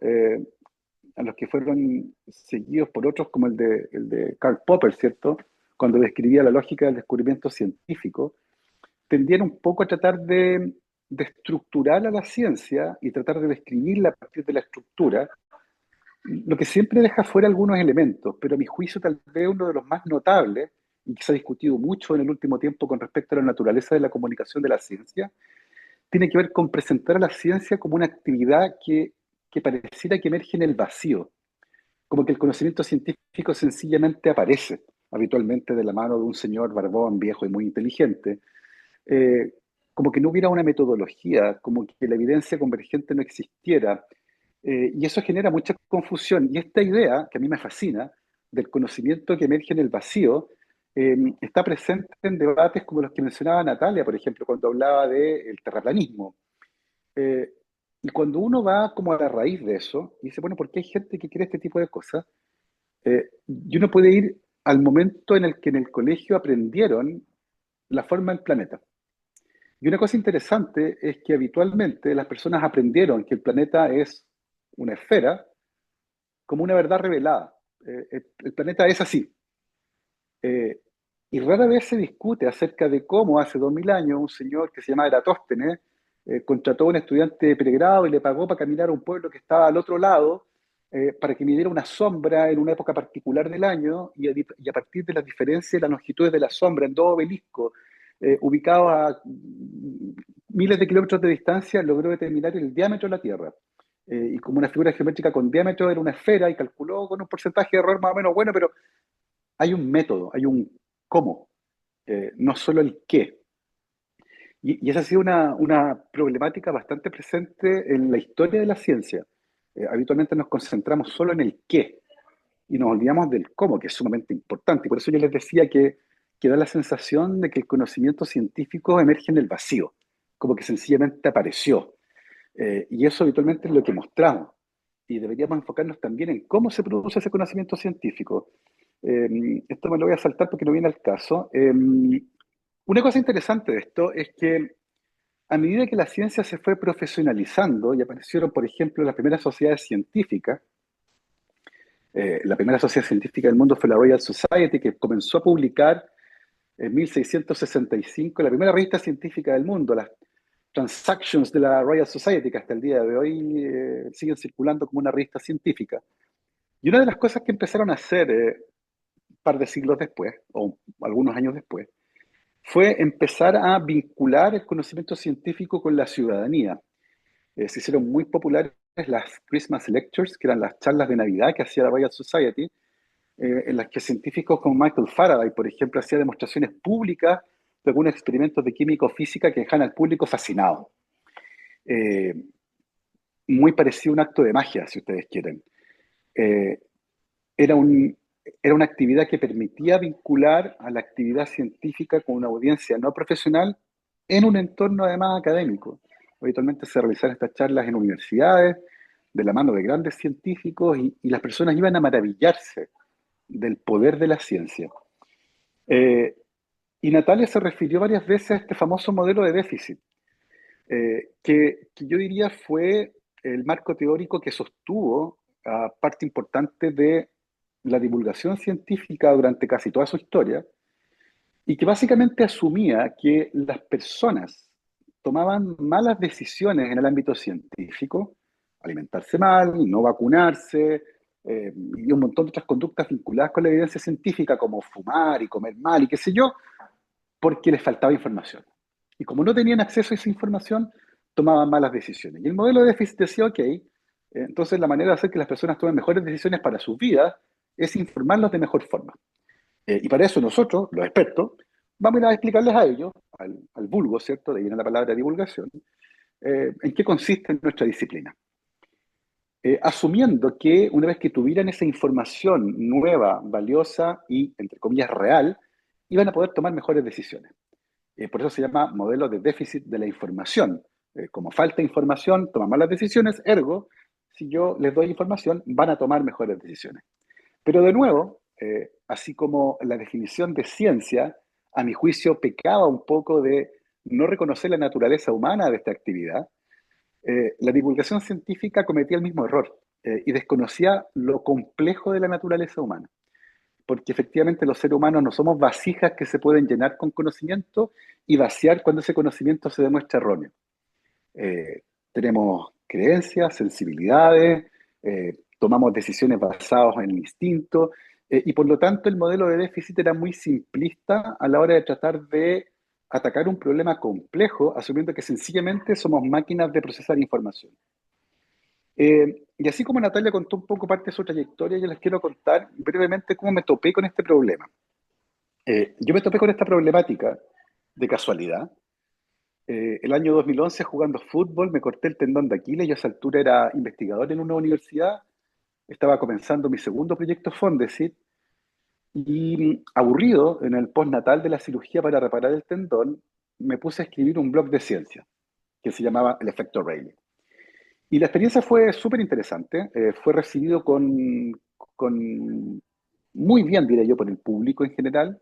a los que fueron seguidos por otros como el de Karl Popper, ¿cierto? Cuando describía la lógica del descubrimiento científico, tendían un poco a tratar de estructurar a la ciencia y tratar de describirla a partir de la estructura, lo que siempre deja fuera algunos elementos, pero a mi juicio tal vez uno de los más notables, y que se ha discutido mucho en el último tiempo con respecto a la naturaleza de la comunicación de la ciencia, tiene que ver con presentar a la ciencia como una actividad que pareciera que emerge en el vacío, como que el conocimiento científico sencillamente aparece, habitualmente de la mano de un señor barbón, viejo y muy inteligente, eh, como que no hubiera una metodología, como que la evidencia convergente no existiera, y eso genera mucha confusión. Y esta idea, que a mí me fascina, del conocimiento que emerge en el vacío, está presente en debates como los que mencionaba Natalia, por ejemplo, cuando hablaba del terraplanismo. Eh, y cuando uno va como a la raíz de eso, y dice, bueno, ¿por qué hay gente que cree este tipo de cosas? Y uno puede ir al momento en el que en el colegio aprendieron la forma del planeta. Y una cosa interesante es que habitualmente las personas aprendieron que el planeta es una esfera como una verdad revelada. El planeta es así. Eh, y rara vez se discute acerca de cómo hace 2000 años un señor que se llama Eratóstenes contrató a un estudiante de pregrado y le pagó para caminar a un pueblo que estaba al otro lado para que midiera una sombra en una época particular del año y a partir de las diferencias de las longitudes de la sombra en dos obeliscos ubicados a miles de kilómetros de distancia logró determinar el diámetro de la Tierra. Y como una figura geométrica con diámetro era una esfera y calculó con un porcentaje de error más o menos bueno, pero hay un método, hay un cómo, no solo el qué. Y esa ha sido una problemática bastante presente en la historia de la ciencia. Habitualmente nos concentramos solo en el qué y nos olvidamos del cómo, que es sumamente importante. Y por eso yo les decía que da la sensación de que el conocimiento científico emerge en el vacío, como que sencillamente apareció. Y eso habitualmente es lo que mostramos. y deberíamos enfocarnos también en cómo se produce ese conocimiento científico. Esto me lo voy a saltar porque no viene al caso. Una cosa interesante de esto es que a medida que la ciencia se fue profesionalizando y aparecieron, por ejemplo, las primeras sociedades científicas, la primera sociedad científica del mundo fue la Royal Society, que comenzó a publicar en 1665 la primera revista científica del mundo, las Transactions de la Royal Society, que hasta el día de hoy siguen circulando como una revista científica. Y una de las cosas que empezaron a hacer un par de siglos después, o algunos años después, fue empezar a vincular el conocimiento científico con la ciudadanía. Se hicieron muy populares las Christmas Lectures, que eran las charlas de Navidad que hacía la Royal Society, en las que científicos como Michael Faraday, por ejemplo, hacía demostraciones públicas de algunos experimentos de química o física que dejan al público fascinado. Eh, Muy parecido a un acto de magia, si ustedes quieren. Eh, era un, Era una actividad que permitía vincular a la actividad científica con una audiencia no profesional en un entorno además académico. Habitualmente se realizaban estas charlas en universidades, de la mano de grandes científicos, y las personas iban a maravillarse del poder de la ciencia. Eh, y Natalia se refirió varias veces a este famoso modelo de déficit, que yo diría fue el marco teórico que sostuvo a parte importante de la divulgación científica durante casi toda su historia, y que básicamente asumía que las personas tomaban malas decisiones en el ámbito científico, alimentarse mal, no vacunarse, y un montón de otras conductas vinculadas con la evidencia científica, como fumar y comer mal y qué sé yo, porque les faltaba información. Y como no tenían acceso a esa información, tomaban malas decisiones. Y el modelo de déficit decía, ok, entonces la manera de hacer que las personas tomen mejores decisiones para sus vidas es informarlos de mejor forma. Y para eso nosotros, los expertos, vamos a ir a explicarles a ellos, al vulgo, ¿cierto? De ahí viene la palabra divulgación, en qué consiste nuestra disciplina. Asumiendo que una vez que tuvieran esa información nueva, valiosa y, entre comillas, real, iban a poder tomar mejores decisiones. Por eso se llama modelo de déficit de la información. Como falta información, toman malas decisiones, ergo, si yo les doy información, van a tomar mejores decisiones. Pero de nuevo, así como la definición de ciencia, a mi juicio, pecaba un poco de no reconocer la naturaleza humana de esta actividad, la divulgación científica cometía el mismo error y desconocía lo complejo de la naturaleza humana, porque efectivamente los seres humanos no somos vasijas que se pueden llenar con conocimiento y vaciar cuando ese conocimiento se demuestra erróneo. Eh, Tenemos creencias, sensibilidades, tomamos decisiones basadas en el instinto, y por lo tanto el modelo de déficit era muy simplista a la hora de tratar de atacar un problema complejo, asumiendo que sencillamente somos máquinas de procesar información. Y así como Natalia contó un poco parte de su trayectoria, yo les quiero contar brevemente cómo me topé con este problema. Yo me topé con esta problemática de casualidad. El año 2011, jugando fútbol, me corté el tendón de Aquiles. Yo a esa altura era investigador en una universidad, estaba comenzando mi segundo proyecto Fondesit, y aburrido en el postnatal de la cirugía para reparar el tendón, me puse a escribir un blog de ciencia que se llamaba El Efecto Rayleigh. Y la experiencia fue súper interesante, fue recibido con muy bien, diré yo, por el público en general,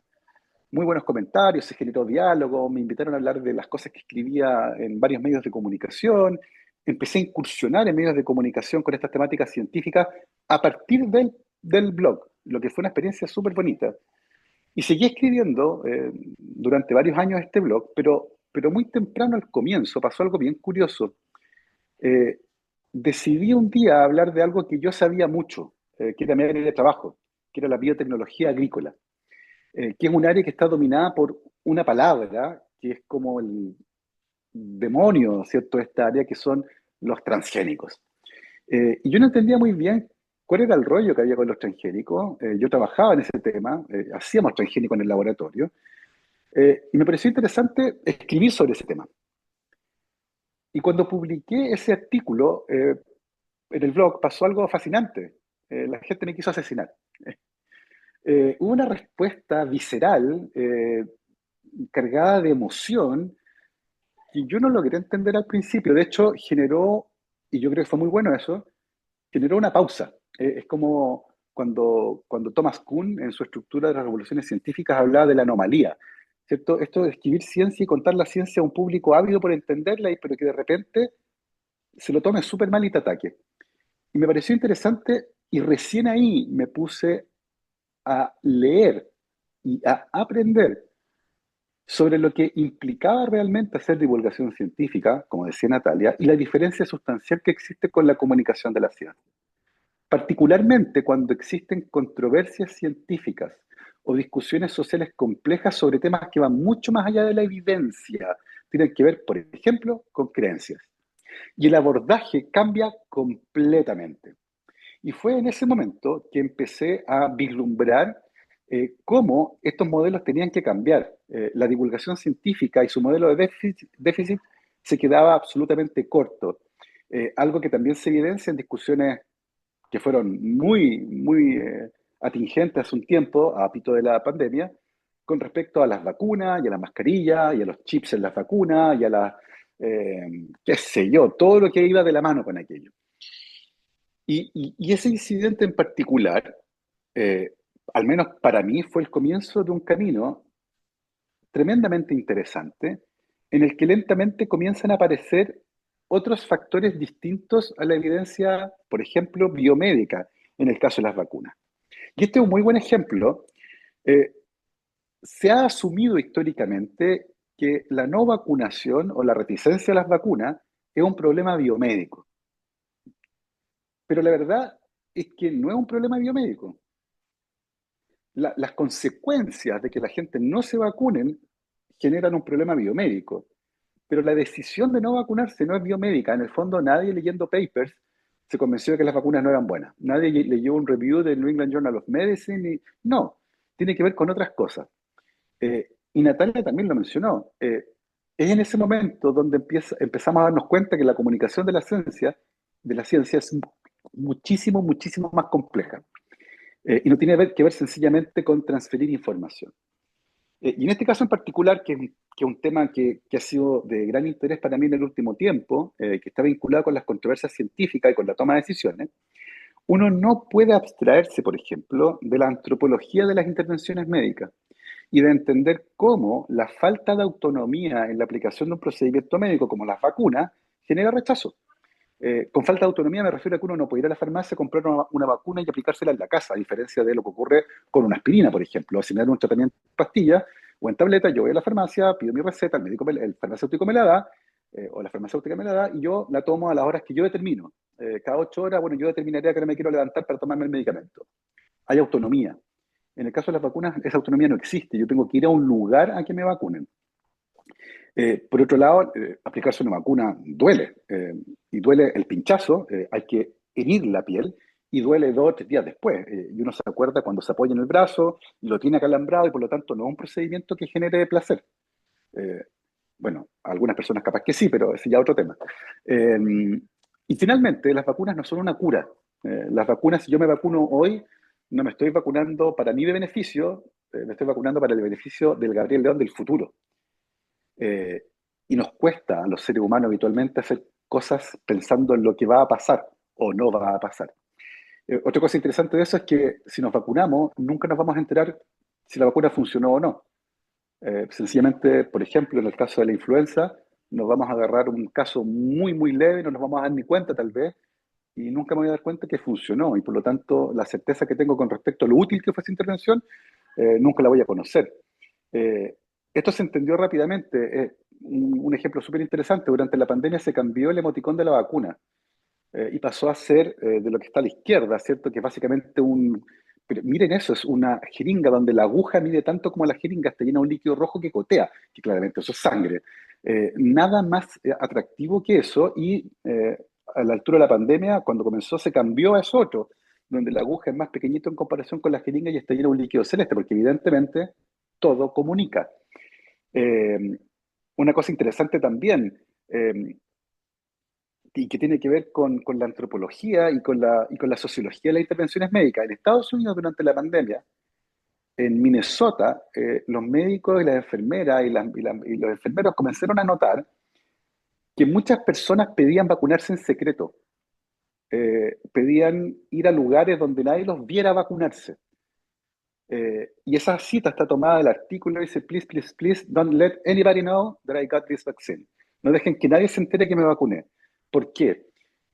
muy buenos comentarios, se generó diálogo, me invitaron a hablar de las cosas que escribía en varios medios de comunicación, empecé a incursionar en medios de comunicación con estas temáticas científicas a partir del blog, lo que fue una experiencia súper bonita. Y seguí escribiendo durante varios años este blog, pero muy temprano al comienzo pasó algo bien curioso. Eh, Decidí un día hablar de algo que yo sabía mucho, que era mi área de trabajo, que era la biotecnología agrícola, que es un área que está dominada por una palabra que es como el demonio, ¿cierto? De esta área, que son los transgénicos. Y yo no entendía muy bien cuál era el rollo que había con los transgénicos. Yo trabajaba en ese tema, hacíamos transgénicos en el laboratorio, y me pareció interesante escribir sobre ese tema. Y cuando publiqué ese artículo en el blog pasó algo fascinante. La gente me quiso asesinar. Hubo una respuesta visceral, cargada de emoción, que yo no logré entender al principio. De hecho, generó, y yo creo que fue muy bueno eso, generó una pausa. Es como cuando Thomas Kuhn, en su estructura de las revoluciones científicas, hablaba de la anomalía, ¿cierto? Esto de escribir ciencia y contar la ciencia a un público ávido por entenderla, pero que de repente se lo tome súper mal y te ataque. Y me pareció interesante y recién ahí me puse a leer y a aprender sobre lo que implicaba realmente hacer divulgación científica, como decía Natalia, y la diferencia sustancial que existe con la comunicación de la ciencia. Particularmente cuando existen controversias científicas o discusiones sociales complejas sobre temas que van mucho más allá de la evidencia, tienen que ver, por ejemplo, con creencias. Y el abordaje cambia completamente. Y fue en ese momento que empecé a vislumbrar cómo estos modelos tenían que cambiar. La divulgación científica y su modelo de déficit se quedaba absolutamente corto. Algo que también se evidencia en discusiones que fueron muy atingentes hace un tiempo, a pito de la pandemia, con respecto a las vacunas y a las mascarillas y a los chips en las vacunas y a las, qué sé yo, todo lo que iba de la mano con aquello. Y ese incidente en particular, eh, al menos para mí, fue el comienzo de un camino tremendamente interesante en el que lentamente comienzan a aparecer otros factores distintos a la evidencia, por ejemplo, biomédica, en el caso de las vacunas. Y este es un muy buen ejemplo. Eh, Se ha asumido históricamente que la no vacunación o la reticencia a las vacunas es un problema biomédico. Pero la verdad es que no es un problema biomédico. Las consecuencias de que la gente no se vacunen generan un problema biomédico. Pero la decisión de no vacunarse no es biomédica. En el fondo, nadie leyendo papers se convenció de que las vacunas no eran buenas. Nadie leyó un review del New England Journal of Medicine. No, tiene que ver con otras cosas. Y Natalia también lo mencionó. Es en ese momento donde empezamos a darnos cuenta que la comunicación de la ciencia es muchísimo más compleja. Y no tiene que ver sencillamente con transferir información. Y en este caso en particular, que es un tema que ha sido de gran interés para mí en el último tiempo, que está vinculado con las controversias científicas y con la toma de decisiones, uno no puede abstraerse, por ejemplo, de la antropología de las intervenciones médicas y de entender cómo la falta de autonomía en la aplicación de un procedimiento médico como las vacunas genera rechazo. Con falta de autonomía me refiero a que uno no puede ir a la farmacia, comprar una vacuna y aplicársela en la casa, a diferencia de lo que ocurre con una aspirina, por ejemplo. Si me dan un tratamiento en pastilla o en tableta, yo voy a la farmacia, pido mi receta, el farmacéutico me la da, o la farmacéutica me la da, y yo la tomo a las horas que yo determino. Cada 8 horas, bueno, yo determinaría que no me quiero levantar para tomarme el medicamento. Hay autonomía. En el caso de las vacunas, esa autonomía no existe. Yo tengo que ir a un lugar a que me vacunen. Por otro lado, aplicarse una vacuna duele, y duele el pinchazo, hay que herir la piel y duele 2 o 3 días después. Y uno se acuerda cuando se apoya en el brazo y lo tiene acalambrado y por lo tanto no es un procedimiento que genere placer. Eh, bueno, a algunas personas capaz que sí, pero ese ya es otro tema. Eh, y finalmente, las vacunas no son una cura. Las vacunas, si yo me vacuno hoy, no me estoy vacunando para mi beneficio, me estoy vacunando para el beneficio del Gabriel León del futuro. Eh, y nos cuesta a los seres humanos habitualmente hacer cosas pensando en lo que va a pasar o no va a pasar. Otra cosa interesante de eso es que si nos vacunamos, nunca nos vamos a enterar si la vacuna funcionó o no. Sencillamente, por ejemplo, en el caso de la influenza, nos vamos a agarrar un caso muy leve, no nos vamos a dar ni cuenta tal vez, y nunca me voy a dar cuenta que funcionó. Y por lo tanto, la certeza que tengo con respecto a lo útil que fue esa intervención, nunca la voy a conocer. Eh, Esto se entendió rápidamente. Un ejemplo súper interesante, durante la pandemia se cambió el emoticón de la vacuna, y pasó a ser de lo que está a la izquierda, ¿cierto? Que es básicamente un... Pero miren eso, es una jeringa donde la aguja mide tanto como la jeringa, está llena de un líquido rojo que gotea, que claramente eso es sangre. Nada más atractivo que eso y a la altura de la pandemia, cuando comenzó, se cambió a eso otro, donde la aguja es más pequeñita en comparación con la jeringa y está llena de un líquido celeste, porque evidentemente todo comunica. Eh, una cosa interesante también, y que tiene que ver con la antropología y con la sociología de las intervenciones médicas. En Estados Unidos, durante la pandemia, en Minnesota, los médicos y las enfermeras y los enfermeros comenzaron a notar que muchas personas pedían vacunarse en secreto. pedían ir a lugares donde nadie los viera vacunarse. Y esa cita está tomada del artículo, dice, please, please, please, don't let anybody know that I got this vaccine. No dejen que nadie se entere que me vacuné. ¿Por qué?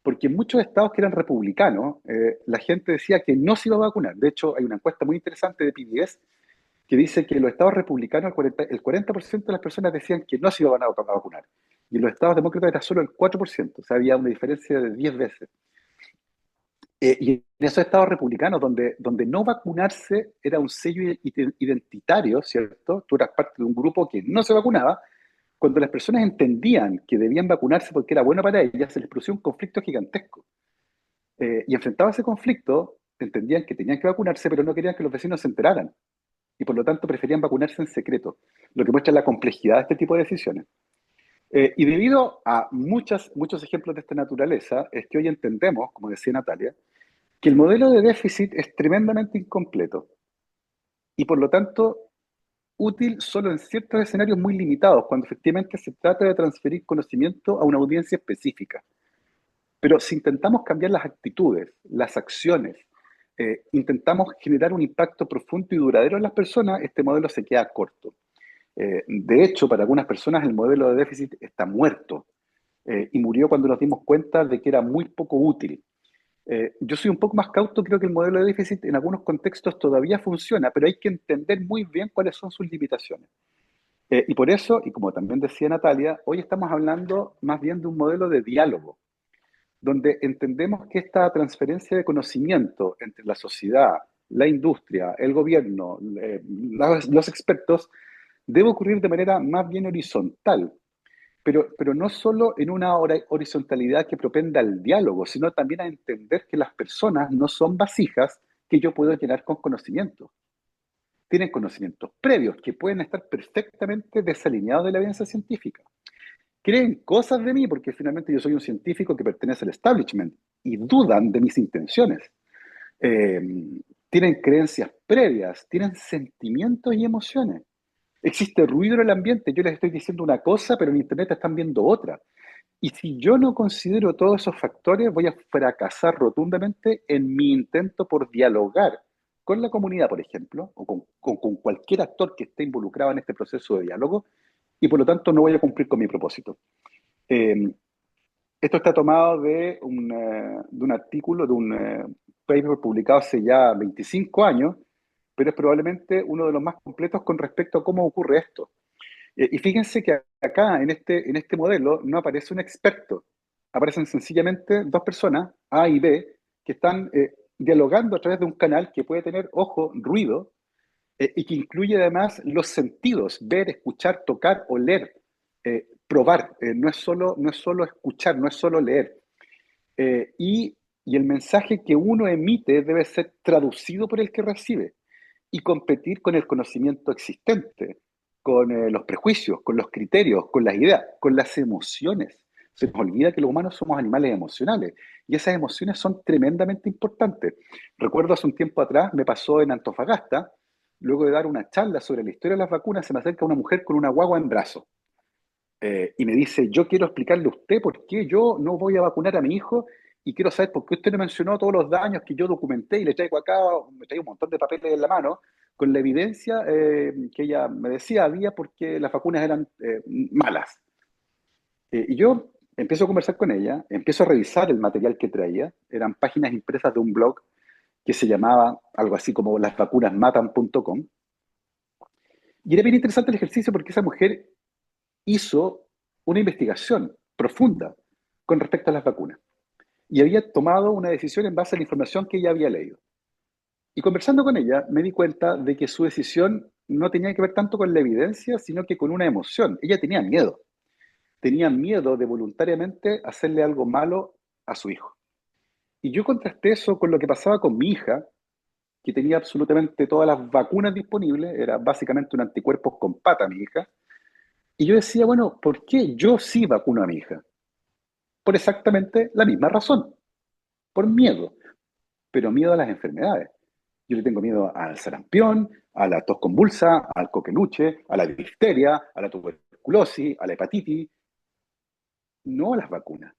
Porque en muchos estados que eran republicanos, la gente decía que no se iba a vacunar. De hecho, hay una encuesta muy interesante de PBS que dice que en los estados republicanos el 40% de las personas decían que no se iban a vacunar. Y en los estados demócratas era solo el 4%. O sea, había una diferencia de 10 veces. Y en esos estados republicanos, donde no vacunarse era un sello identitario, ¿cierto? Tú eras parte de un grupo que no se vacunaba. Cuando las personas entendían que debían vacunarse porque era bueno para ellas, se les produció un conflicto gigantesco. Y enfrentado a ese conflicto, entendían que tenían que vacunarse, pero no querían que los vecinos se enteraran. Y por lo tanto preferían vacunarse en secreto, lo que muestra la complejidad de este tipo de decisiones. Y debido a muchos ejemplos de esta naturaleza, es que hoy entendemos, como decía Natalia, que el modelo de déficit es tremendamente incompleto y por lo tanto útil solo en ciertos escenarios muy limitados, cuando efectivamente se trata de transferir conocimiento a una audiencia específica. Pero si intentamos cambiar las actitudes, las acciones, intentamos generar un impacto profundo y duradero en las personas, este modelo se queda corto. De hecho, para algunas personas el modelo de déficit está muerto y murió cuando nos dimos cuenta de que era muy poco útil. Yo soy un poco más cauto, creo que el modelo de déficit en algunos contextos todavía funciona, pero hay que entender muy bien cuáles son sus limitaciones. Y por eso, y como también decía Natalia, hoy estamos hablando más bien de un modelo de diálogo, donde entendemos que esta transferencia de conocimiento entre la sociedad, la industria, el gobierno, los expertos, debe ocurrir de manera más bien horizontal, pero no solo en una horizontalidad que propenda al diálogo, sino también a entender que las personas no son vasijas que yo puedo llenar con conocimiento. Tienen conocimientos previos que pueden estar perfectamente desalineados de la evidencia científica. Creen cosas de mí porque finalmente yo soy un científico que pertenece al establishment y dudan de mis intenciones. Eh, Tienen creencias previas, tienen sentimientos y emociones. Existe ruido en el ambiente, yo les estoy diciendo una cosa, pero en Internet están viendo otra. Y si yo no considero todos esos factores, voy a fracasar rotundamente en mi intento por dialogar con la comunidad, por ejemplo, o con cualquier actor que esté involucrado en este proceso de diálogo, y por lo tanto no voy a cumplir con mi propósito. Eh, Esto está tomado de un artículo, de un paper publicado hace ya 25 años, pero es probablemente uno de los más completos con respecto a cómo ocurre esto. Y fíjense que acá, en este modelo, no aparece un experto. Aparecen sencillamente dos personas, A y B, que están dialogando a través de un canal que puede tener, ojo, ruido, y que incluye además los sentidos, ver, escuchar, tocar, oler, probar. No es solo escuchar, no es solo leer. Y el mensaje que uno emite debe ser traducido por el que recibe y competir con el conocimiento existente, con los prejuicios, con los criterios, con las ideas, con las emociones. Se nos olvida que los humanos somos animales emocionales y esas emociones son tremendamente importantes. Recuerdo hace un tiempo atrás, me pasó en Antofagasta, luego de dar una charla sobre la historia de las vacunas, se me acerca una mujer con una guagua en brazos y me dice, yo quiero explicarle a usted por qué yo no voy a vacunar a mi hijo y quiero saber por qué usted no mencionó todos los daños que yo documenté y le traigo acá, me traigo un montón de papeles en la mano con la evidencia que ella me decía había porque las vacunas eran malas. Y yo empiezo a conversar con ella, empiezo a revisar el material que traía, eran páginas impresas de un blog que se llamaba algo así como lasvacunasmatan.com. Y era bien interesante el ejercicio porque esa mujer hizo una investigación profunda con respecto a las vacunas y había tomado una decisión en base a la información que ella había leído. Y conversando con ella me di cuenta de que su decisión no tenía que ver tanto con la evidencia, sino que con una emoción. Ella tenía miedo de voluntariamente hacerle algo malo a su hijo. Y yo contrasté eso con lo que pasaba con mi hija, que tenía absolutamente todas las vacunas disponibles, era básicamente un anticuerpos con pata mi hija, y yo decía, bueno, ¿por qué yo sí vacuno a mi hija? Por exactamente la misma razón, por miedo, pero miedo a las enfermedades. Yo le tengo miedo al sarampión, a la tos convulsa, al coqueluche, a la difteria, a la tuberculosis, a la hepatitis, no a las vacunas.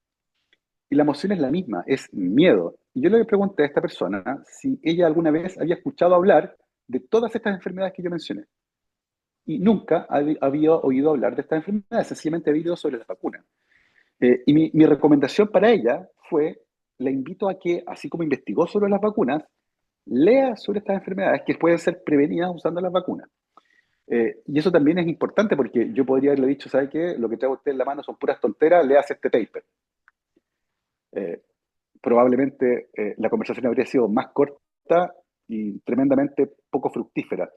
Y la emoción es la misma, es miedo. Y yo le pregunté a esta persona si ella alguna vez había escuchado hablar de todas estas enfermedades que yo mencioné. Y nunca había oído hablar de estas enfermedades, sencillamente había oído sobre las vacunas. Y mi recomendación para ella fue, la invito a que, así como investigó sobre las vacunas, lea sobre estas enfermedades que pueden ser prevenidas usando las vacunas. Y eso también es importante porque yo podría haberle dicho, ¿sabe qué? Lo que trae usted en la mano son puras tonteras, léase este paper. Eh, Probablemente la conversación habría sido más corta y tremendamente poco fructífera.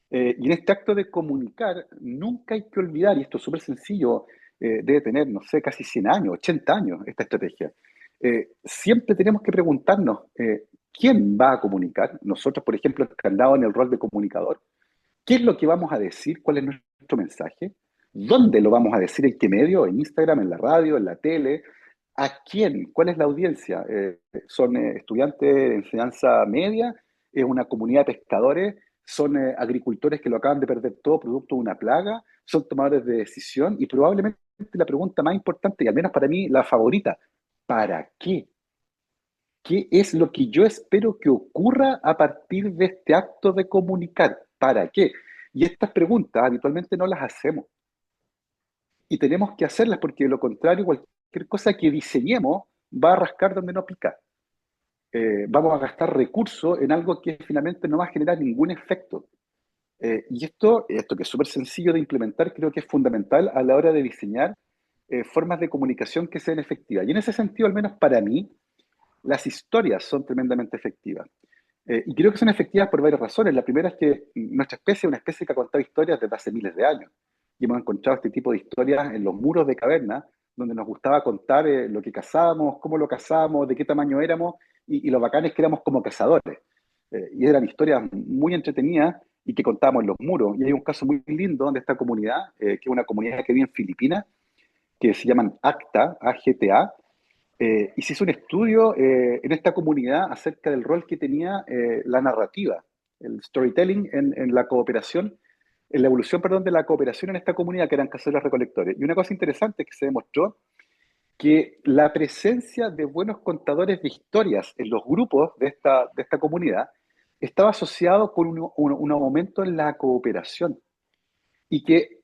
Y en este acto de comunicar, nunca hay que olvidar, y esto es súper sencillo, debe tener, no sé, casi 100 años, 80 años esta estrategia. Siempre tenemos que preguntarnos, ¿quién va a comunicar? Nosotros, por ejemplo, que andamos en el rol de comunicador, ¿qué es lo que vamos a decir? ¿Cuál es nuestro mensaje? ¿Dónde lo vamos a decir? ¿En qué medio? ¿En Instagram, en la radio, en la tele? ¿A quién? ¿Cuál es la audiencia? ¿Son estudiantes de enseñanza media? ¿Es una comunidad de pescadores? ¿Son agricultores que lo acaban de perder todo producto de una plaga? ¿Son tomadores de decisión? Y probablemente la pregunta más importante, y al menos para mí la favorita, ¿para qué? ¿Qué es lo que yo espero que ocurra a partir de este acto de comunicar? ¿Para qué? Y estas preguntas habitualmente no las hacemos. Y tenemos que hacerlas porque de lo contrario, cualquier cosa que diseñemos va a rascar donde no pica. Vamos a gastar recursos en algo que finalmente no va a generar ningún efecto. Y esto que es súper sencillo de implementar, creo que es fundamental a la hora de diseñar formas de comunicación que sean efectivas. Y en ese sentido, al menos para mí, las historias son tremendamente efectivas. Y creo que son efectivas por varias razones. La primera es que nuestra especie es una especie que ha contado historias desde hace miles de años. Y hemos encontrado este tipo de historias en los muros de caverna, donde nos gustaba contar lo que cazábamos, cómo lo cazábamos, de qué tamaño éramos, y lo bacanes que éramos como cazadores. Y eran historias muy entretenidas y que contábamos en los muros. Y hay un caso muy lindo donde esta comunidad, que es una comunidad que vive en Filipinas, que se llaman ACTA, AGTA, y se hizo un estudio en esta comunidad acerca del rol que tenía la narrativa, el storytelling en la cooperación, en la evolución, perdón, de la cooperación en esta comunidad que eran cazadores recolectores. Y una cosa interesante es que se demostró que la presencia de buenos contadores de historias en los grupos de esta comunidad estaba asociado con un aumento en la cooperación y que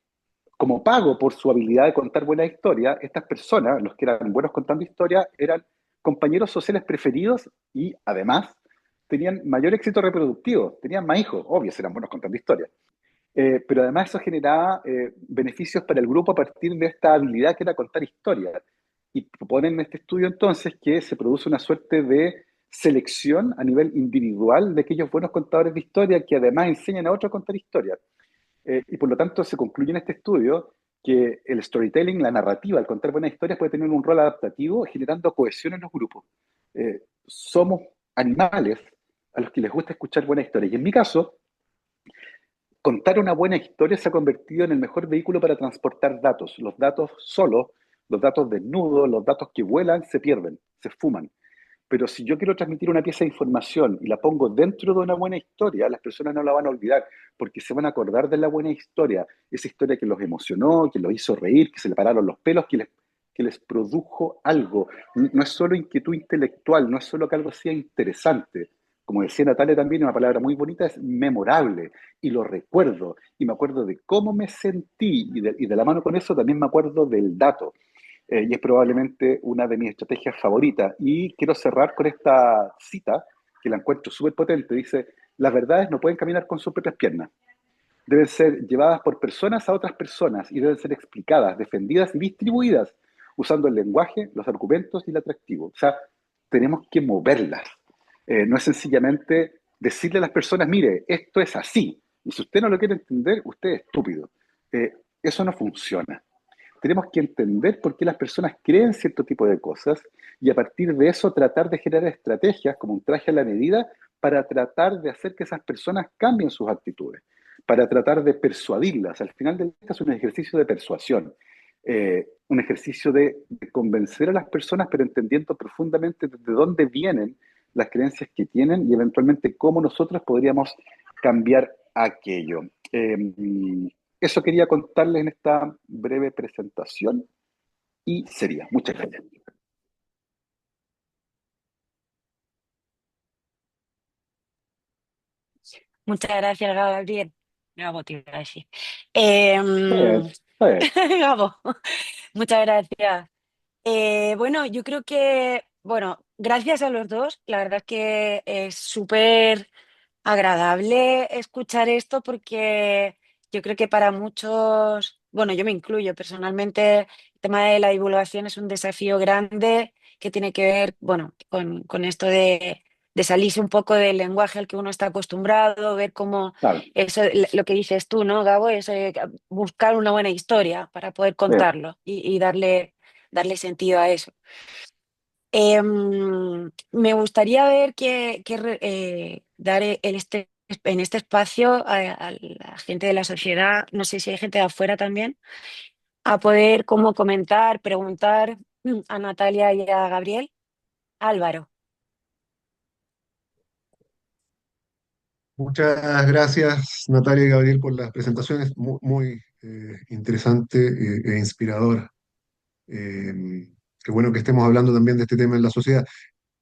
como pago por su habilidad de contar buenas historias, estas personas, los que eran buenos contando historias, eran compañeros sociales preferidos y además tenían mayor éxito reproductivo, tenían más hijos, obvio, eran buenos contando historias. Pero además eso generaba beneficios para el grupo a partir de esta habilidad que era contar historias. Y proponen en este estudio entonces que se produce una suerte de selección a nivel individual de aquellos buenos contadores de historias que además enseñan a otros a contar historias. Y por lo tanto se concluye en este estudio que el storytelling, la narrativa, el contar buenas historias puede tener un rol adaptativo generando cohesión en los grupos. Somos animales a los que les gusta escuchar buenas historias. Y en mi caso, contar una buena historia se ha convertido en el mejor vehículo para transportar datos. Los datos solos, los datos desnudos, los datos que vuelan, se pierden, se esfuman. Pero si yo quiero transmitir una pieza de información y la pongo dentro de una buena historia, las personas no la van a olvidar, porque se van a acordar de la buena historia, esa historia que los emocionó, que los hizo reír, que se le pararon los pelos, que les produjo algo. No es solo inquietud intelectual, no es solo que algo sea interesante. Como decía Natalia también, una palabra muy bonita es memorable, y lo recuerdo, y me acuerdo de cómo me sentí, y de la mano con eso también me acuerdo del dato. Y es probablemente una de mis estrategias favoritas. Y quiero cerrar con esta cita, que la encuentro súper potente. Dice, las verdades no pueden caminar con sus propias piernas. Deben ser llevadas por personas a otras personas y deben ser explicadas, defendidas y distribuidas usando el lenguaje, los argumentos y el atractivo. O sea, tenemos que moverlas. No es sencillamente decirle a las personas, mire, esto es así. Y si usted no lo quiere entender, usted es estúpido. Eso no funciona. Tenemos que entender por qué las personas creen cierto tipo de cosas y a partir de eso tratar de generar estrategias como un traje a la medida para tratar de hacer que esas personas cambien sus actitudes, para tratar de persuadirlas. Al final del día es un ejercicio de persuasión, un ejercicio de convencer a las personas, pero entendiendo profundamente de dónde vienen las creencias que tienen y eventualmente cómo nosotros podríamos cambiar aquello. Eso quería contarles en esta breve presentación y sería. Muchas gracias. Muchas gracias, Gabriel. Gabo, te iba a decir. Está bien, está bien. Gabo, muchas gracias. Bueno, yo creo que, bueno, gracias a los dos. La verdad es que es súper agradable escuchar esto porque yo creo que para muchos, bueno, yo me incluyo personalmente, el tema de la divulgación es un desafío grande que tiene que ver, bueno, con esto de salirse un poco del lenguaje al que uno está acostumbrado, ver cómo Claro, eso, lo que dices tú, ¿no, Gabo? Es buscar una buena historia para poder sí. contarlo y darle sentido a eso. Me gustaría ver dar en este espacio a la gente de la sociedad, no sé si hay gente de afuera también, a poder como comentar, preguntar a Natalia y a Gabriel. Álvaro. Muchas gracias, Natalia y Gabriel, por las presentaciones. Muy, interesante e inspirador. Qué bueno que estemos hablando también de este tema en la sociedad.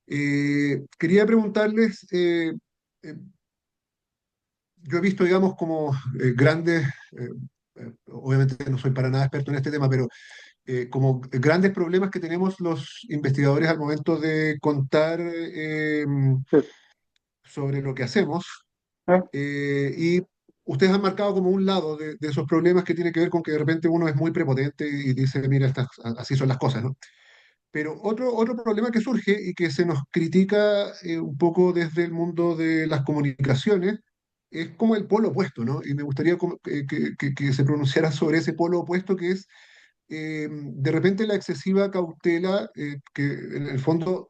Quería preguntarles, yo he visto, digamos, como grandes, obviamente no soy para nada experto en este tema, pero como grandes problemas que tenemos los investigadores al momento de contar Sí. sobre lo que hacemos. ¿Eh? Y ustedes han marcado como un lado de esos problemas que tiene que ver con que de repente uno es muy prepotente y dice, mira, así son las cosas, ¿no? Pero otro problema que surge y que se nos critica un poco desde el mundo de las comunicaciones es como el polo opuesto, ¿no? Y me gustaría que se pronunciara sobre ese polo opuesto que es de repente la excesiva cautela que en el fondo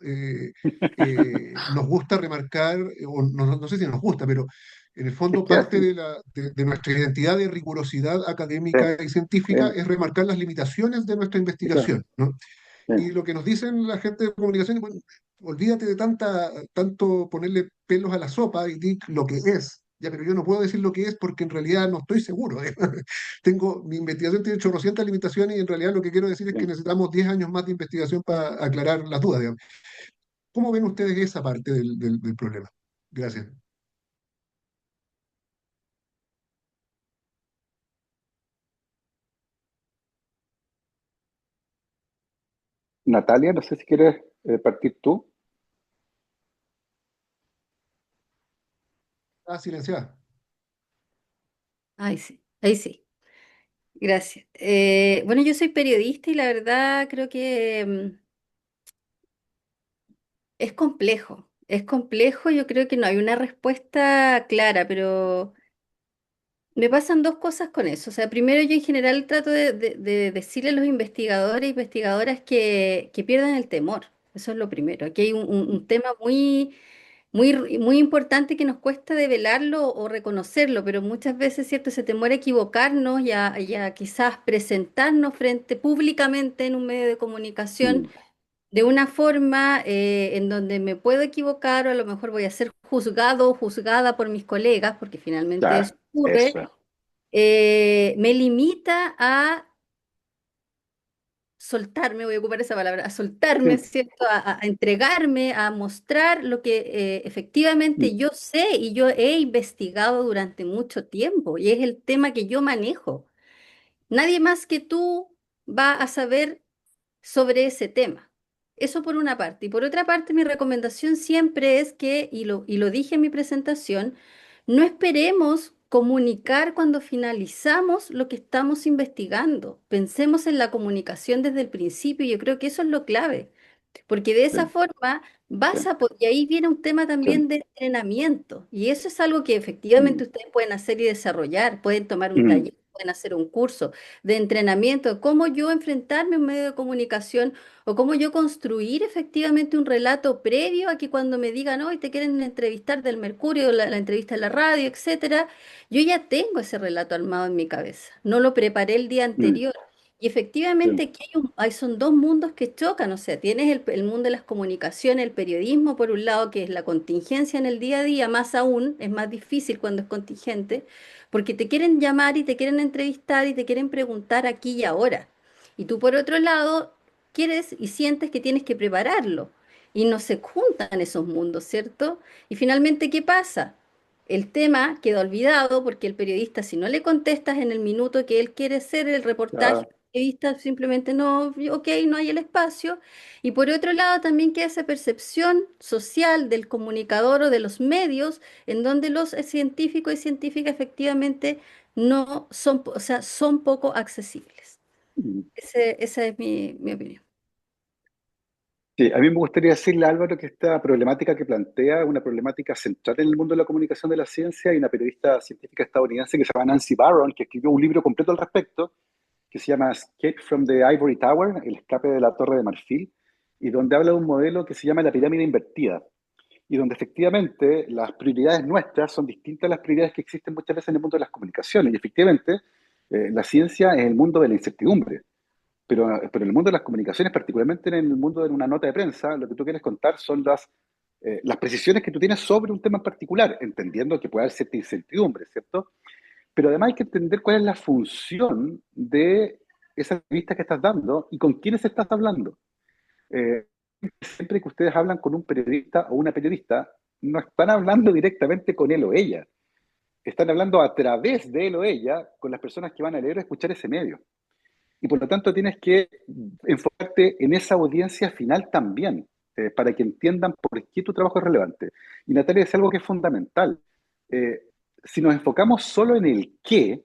nos gusta remarcar, o no sé si nos gusta, pero en el fondo ¿Qué parte hacen? de nuestra identidad de rigurosidad Sí, académica y científica sí, es remarcar las limitaciones de nuestra sí, claro. investigación, ¿no? Sí, Y lo que nos dicen la gente de comunicación es, bueno, olvídate de tanto ponerle pelos a la sopa y di lo que es. Ya, pero yo no puedo decir lo que es porque en realidad no estoy seguro. Mi investigación tiene 800 limitaciones y en realidad lo que quiero decir es que sí. necesitamos 10 años más de investigación para aclarar las dudas, digamos. ¿Cómo ven ustedes esa parte del problema? Gracias. Natalia, no sé si quieres partir tú. Ah, silenciada. Ay, sí, ahí sí. Gracias. Bueno, yo soy periodista y la verdad creo que es complejo. Es complejo, yo creo que no hay una respuesta clara, pero me pasan dos cosas con eso. O sea, primero yo en general trato de decirle a los investigadores e investigadoras que pierdan el temor. Eso es lo primero. Aquí hay un tema muy importante que nos cuesta develarlo o reconocerlo, pero muchas veces, ¿cierto? Ese temor a equivocarnos y a quizás presentarnos frente públicamente en un medio de comunicación Mm, de una forma en donde me puedo equivocar o a lo mejor voy a ser juzgado o juzgada por mis colegas, porque finalmente eso claro, ocurre, eso. me limita a soltarme, voy a ocupar esa palabra, a soltarme, Sí. ¿cierto? A entregarme, a mostrar lo que Mm, efectivamente yo sé y yo he investigado durante mucho tiempo y es el tema que yo manejo. Nadie más que tú va a saber sobre ese tema. Eso por una parte. Y por otra parte, mi recomendación siempre es que, y lo dije en mi presentación, no esperemos comunicar cuando finalizamos lo que estamos investigando. Pensemos en la comunicación desde el principio. Yo creo que eso es lo clave. Porque de esa sí, forma sí, y ahí viene un tema sí. también de entrenamiento. Y eso es algo que efectivamente Mm, ustedes pueden hacer y desarrollar. Pueden tomar un mm, taller, pueden hacer un curso de entrenamiento, de cómo yo enfrentarme a un medio de comunicación o cómo yo construir efectivamente un relato previo a que cuando me digan, hoy te quieren entrevistar del Mercurio, la entrevista en la radio, etcétera, yo ya tengo ese relato armado en mi cabeza. No lo preparé el día mm, anterior. Y sí, efectivamente aquí son dos mundos que chocan, o sea, tienes el mundo de las comunicaciones, el periodismo por un lado, que es la contingencia en el día a día, más aún, es más difícil cuando es contingente, porque te quieren llamar y te quieren entrevistar y te quieren preguntar aquí y ahora. Y tú por otro lado, quieres y sientes que tienes que prepararlo. Y no se juntan esos mundos, ¿cierto? Y finalmente, ¿qué pasa? el tema queda olvidado porque el periodista, si no le contestas en el minuto que él quiere hacer el reportaje, Ya, el periodista simplemente no, ok, no hay el espacio. Y por otro lado, también queda esa percepción social del comunicador o de los medios, en donde los científicos y científicas efectivamente no son, o sea, son poco accesibles. mm. Esa es mi opinión. Sí, a mí me gustaría decirle a Álvaro que esta problemática que plantea es una problemática central en el mundo de la comunicación de la ciencia. Hay una periodista científica estadounidense que se llama Nancy Barron, que escribió un libro completo al respecto, que se llama Escape from the Ivory Tower, el escape de la Torre de Marfil, y donde habla de un modelo que se llama la pirámide invertida, y donde efectivamente las prioridades nuestras son distintas a las prioridades que existen muchas veces en el mundo de las comunicaciones. Y efectivamente, la ciencia es el mundo de la incertidumbre. Pero en el mundo de las comunicaciones, particularmente en el mundo de una nota de prensa, lo que tú quieres contar son las precisiones que tú tienes sobre un tema en particular, entendiendo que puede haber cierta incertidumbre, ¿cierto? Pero además hay que entender cuál es la función de esa entrevista que estás dando y con quiénes estás hablando. Eh, Siempre que ustedes hablan con un periodista o una periodista, no están hablando directamente con él o ella, están hablando a través de él o ella con las personas que van a leer o escuchar ese medio. Y por lo tanto tienes que enfocarte en esa audiencia final también, para que entiendan por qué tu trabajo es relevante. Y Natalia, es algo que es fundamental. Eh, si nos enfocamos solo en el qué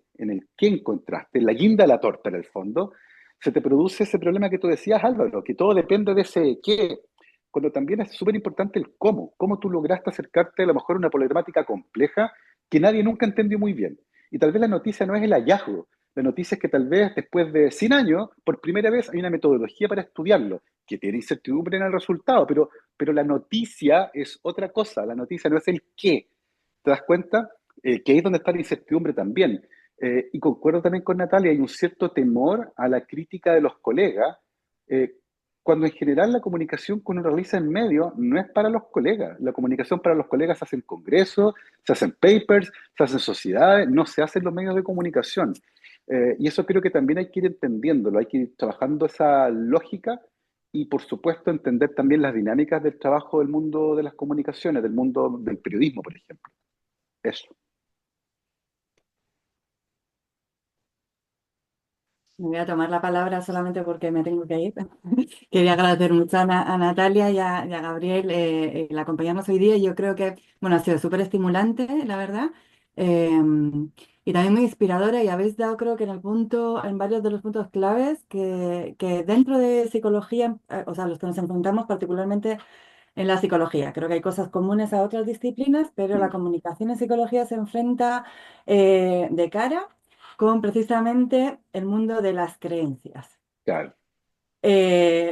encontraste, en la guinda de la torta en el fondo, se te produce ese problema que tú decías, Álvaro, que todo depende de ese qué, cuando también es súper importante el cómo tú lograste acercarte a lo mejor a una problemática compleja que nadie nunca entendió muy bien. Y tal vez la noticia no es el hallazgo, la noticia es que tal vez después de 100 años, por primera vez hay una metodología para estudiarlo, que tiene incertidumbre en el resultado, pero la noticia es otra cosa, la noticia no es el qué. ¿Te das cuenta? Que ahí es donde está la incertidumbre también. Y concuerdo también con Natalia, hay un cierto temor a la crítica de los colegas, eh, cuando en general la comunicación que uno realiza en medio no es para los colegas. La comunicación para los colegas se hace en congresos, se hacen papers, se hacen sociedades, no se hace en los medios de comunicación. Y eso creo que también hay que ir entendiéndolo, hay que ir trabajando esa lógica y por supuesto entender también las dinámicas del trabajo del mundo de las comunicaciones, del mundo del periodismo, por ejemplo. Eso. Me voy a tomar la palabra solamente porque me tengo que ir. Quería agradecer mucho a Natalia y a Gabriel el acompañarnos hoy día. Yo creo que, bueno, ha sido súper estimulante, la verdad, eh, y también muy inspiradora. Y habéis dado, creo que en el punto, en varios de los puntos claves que dentro de psicología, o sea, los que nos enfrentamos particularmente en la psicología. Creo que hay cosas comunes a otras disciplinas, pero la Mm, comunicación en psicología se enfrenta de cara con precisamente el mundo de las creencias. claro.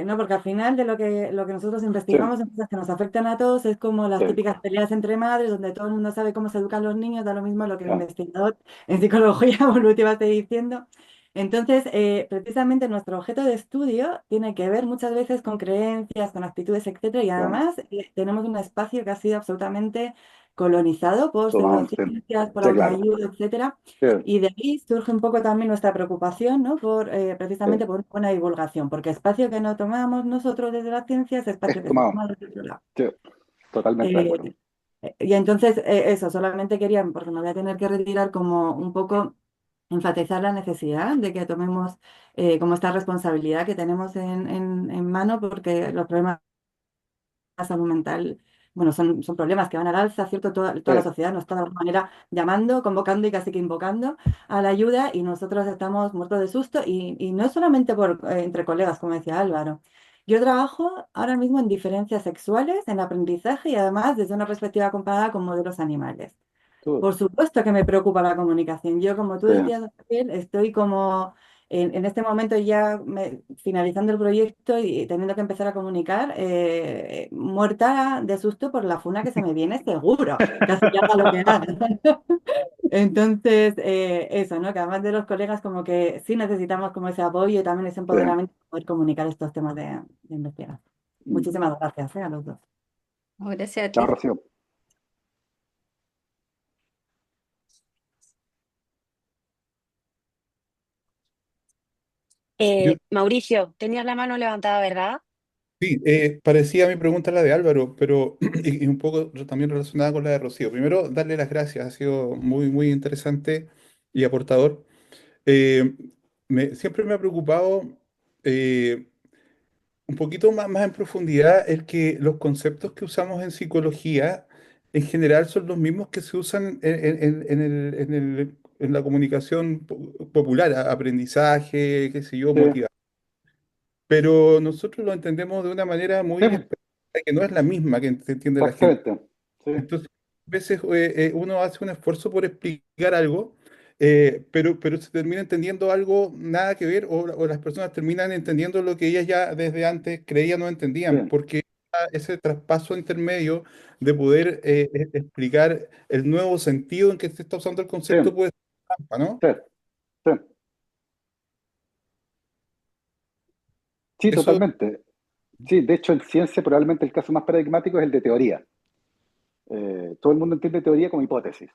No, porque al final de lo que nosotros Sí, investigamos en cosas que nos afectan a todos es como las sí, típicas peleas entre madres, donde todo el mundo sabe cómo se educan los niños, da lo mismo lo que el ah, investigador en psicología evolutiva esté diciendo. Entonces, precisamente nuestro objeto de estudio tiene que ver muchas veces con creencias, con actitudes, etcétera, y claro. además tenemos un espacio que ha sido absolutamente colonizado por Tomado, sí, pseudociencias, por sí, claro. autoayuda, etcétera. Sí, Y de ahí surge un poco también nuestra preocupación, ¿no? sí. Precisamente por una buena divulgación, porque espacio que no tomamos nosotros desde la ciencia es espacio Es que se tomado. toma desde otro lado. Sí, totalmente de acuerdo. Eh, y entonces, eso, solamente quería, porque me voy a tener que retirar, como un poco enfatizar la necesidad de que tomemos como esta responsabilidad que tenemos en mano, porque los problemas la salud mental, bueno, son problemas que van al alza, ¿cierto? Sí, Toda la sociedad nos está de alguna manera llamando, convocando y casi que invocando a la ayuda y nosotros estamos muertos de susto y no es solamente entre colegas, como decía Álvaro. Yo trabajo ahora mismo en diferencias sexuales, en aprendizaje y además desde una perspectiva comparada con modelos animales. tú, Por supuesto que me preocupa la comunicación. Yo, como tú sí, decías, Raquel, estoy como en este momento ya finalizando el proyecto y teniendo que empezar a comunicar, muerta de susto por la funa que se me viene, seguro, casi que haga lo que haga. Entonces, eso, ¿no? Que además de los colegas, como que sí necesitamos como ese apoyo y también ese sí. empoderamiento para poder comunicar estos temas de investigación. Mm. Muchísimas gracias, a los dos. No, gracias a Chao, ti. Rocío. Yo, Mauricio, tenías la mano levantada, ¿verdad? Sí, parecía mi pregunta la de Álvaro, pero y un poco también relacionada con la de Rocío. Primero, darle las gracias, ha sido muy, muy interesante y aportador. Eh, siempre me ha preocupado eh, un poquito más en profundidad el que los conceptos que usamos en psicología en general son los mismos que se usan en la comunicación popular, aprendizaje, qué sé yo, Sí, motivación, pero nosotros lo entendemos de una manera sí, muy específica que no es la misma que se entiende la gente. exactamente. Sí, Entonces, a veces uno hace un esfuerzo por explicar algo, pero se termina entendiendo algo nada que ver, o las personas terminan entendiendo lo que ellas ya desde antes creían no entendían, sí, porque ese traspaso intermedio de poder explicar el nuevo sentido en que se está usando el sí, concepto puede ser trampa, ¿no? sí, sí. Sí, Eso, totalmente. Sí, de hecho, en ciencia probablemente el caso más paradigmático es el de teoría. Todo el mundo entiende teoría como hipótesis,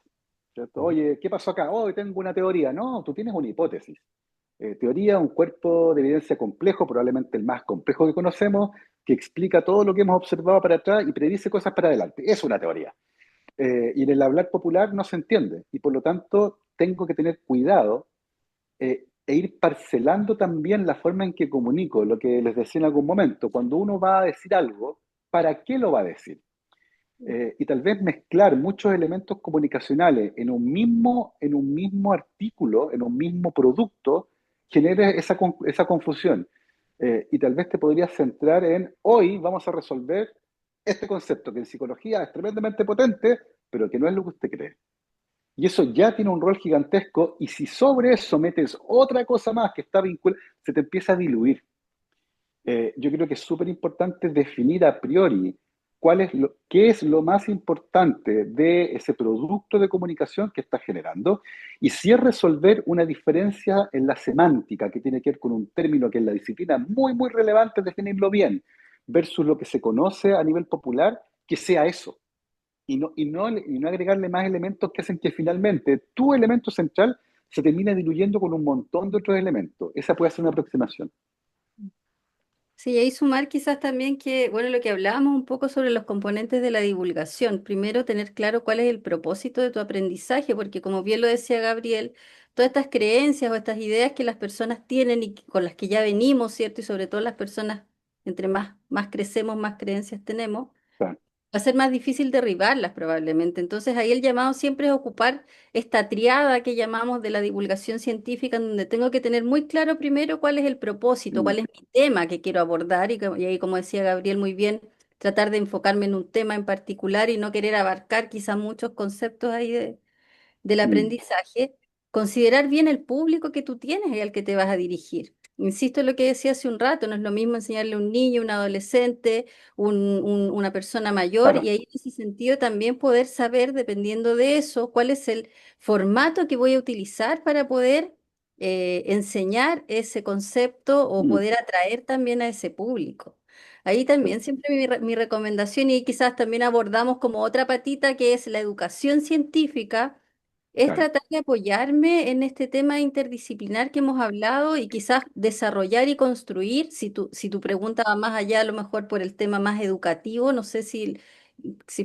¿cierto? Oye, ¿qué pasó acá? Oh, tengo una teoría. No, tú tienes una hipótesis. Teoría, un cuerpo de evidencia complejo, probablemente el más complejo que conocemos, que explica todo lo que hemos observado para atrás y predice cosas para adelante. Es una teoría. Y en el hablar popular no se entiende. Y por lo tanto, tengo que tener cuidado e ir parcelando también la forma en que comunico, lo que les decía en algún momento. Cuando uno va a decir algo, ¿para qué lo va a decir? Y tal vez mezclar muchos elementos comunicacionales en un mismo artículo, en un mismo producto, genere esa confusión. Y tal vez te podrías centrar en, hoy vamos a resolver este concepto que en psicología es tremendamente potente, pero que no es lo que usted cree. Y eso ya tiene un rol gigantesco, y si sobre eso metes otra cosa más que está vinculada, se te empieza a diluir. Yo creo que es súper importante definir a priori qué es lo más importante de ese producto de comunicación que estás generando, y si es resolver una diferencia en la semántica que tiene que ver con un término que en la disciplina es muy, muy relevante definirlo bien, versus lo que se conoce a nivel popular, que sea eso, y no agregarle más elementos que hacen que finalmente tu elemento central se termine diluyendo con un montón de otros elementos. Esa puede ser una aproximación. Sí, y ahí sumar quizás también que, bueno, lo que hablábamos un poco sobre los componentes de la divulgación. Primero, tener claro cuál es el propósito de tu aprendizaje, porque como bien lo decía Gabriel, todas estas creencias o estas ideas que las personas tienen y con las que ya venimos, ¿cierto? Y sobre todo las personas, entre más crecemos, más creencias tenemos, Claro. va a ser más difícil derribarlas probablemente. Entonces ahí el llamado siempre es ocupar esta triada que llamamos de la divulgación científica, en donde tengo que tener muy claro primero cuál es el propósito, Mm, cuál es mi tema que quiero abordar y ahí, como decía Gabriel muy bien, tratar de enfocarme en un tema en particular y no querer abarcar quizás muchos conceptos ahí del mm, aprendizaje, considerar bien el público que tú tienes y al que te vas a dirigir. Insisto en lo que decía hace un rato, no es lo mismo enseñarle a un niño, un adolescente, una persona mayor, y claro. ahí en ese sentido también poder saber, dependiendo de eso, cuál es el formato que voy a utilizar para poder enseñar ese concepto o Mm, poder atraer también a ese público. Ahí también siempre mi recomendación, y quizás también abordamos como otra patita que es la educación científica, es claro. tratar de apoyarme en este tema interdisciplinar que hemos hablado y quizás desarrollar y construir, si tu pregunta va más allá, a lo mejor por el tema más educativo, no sé si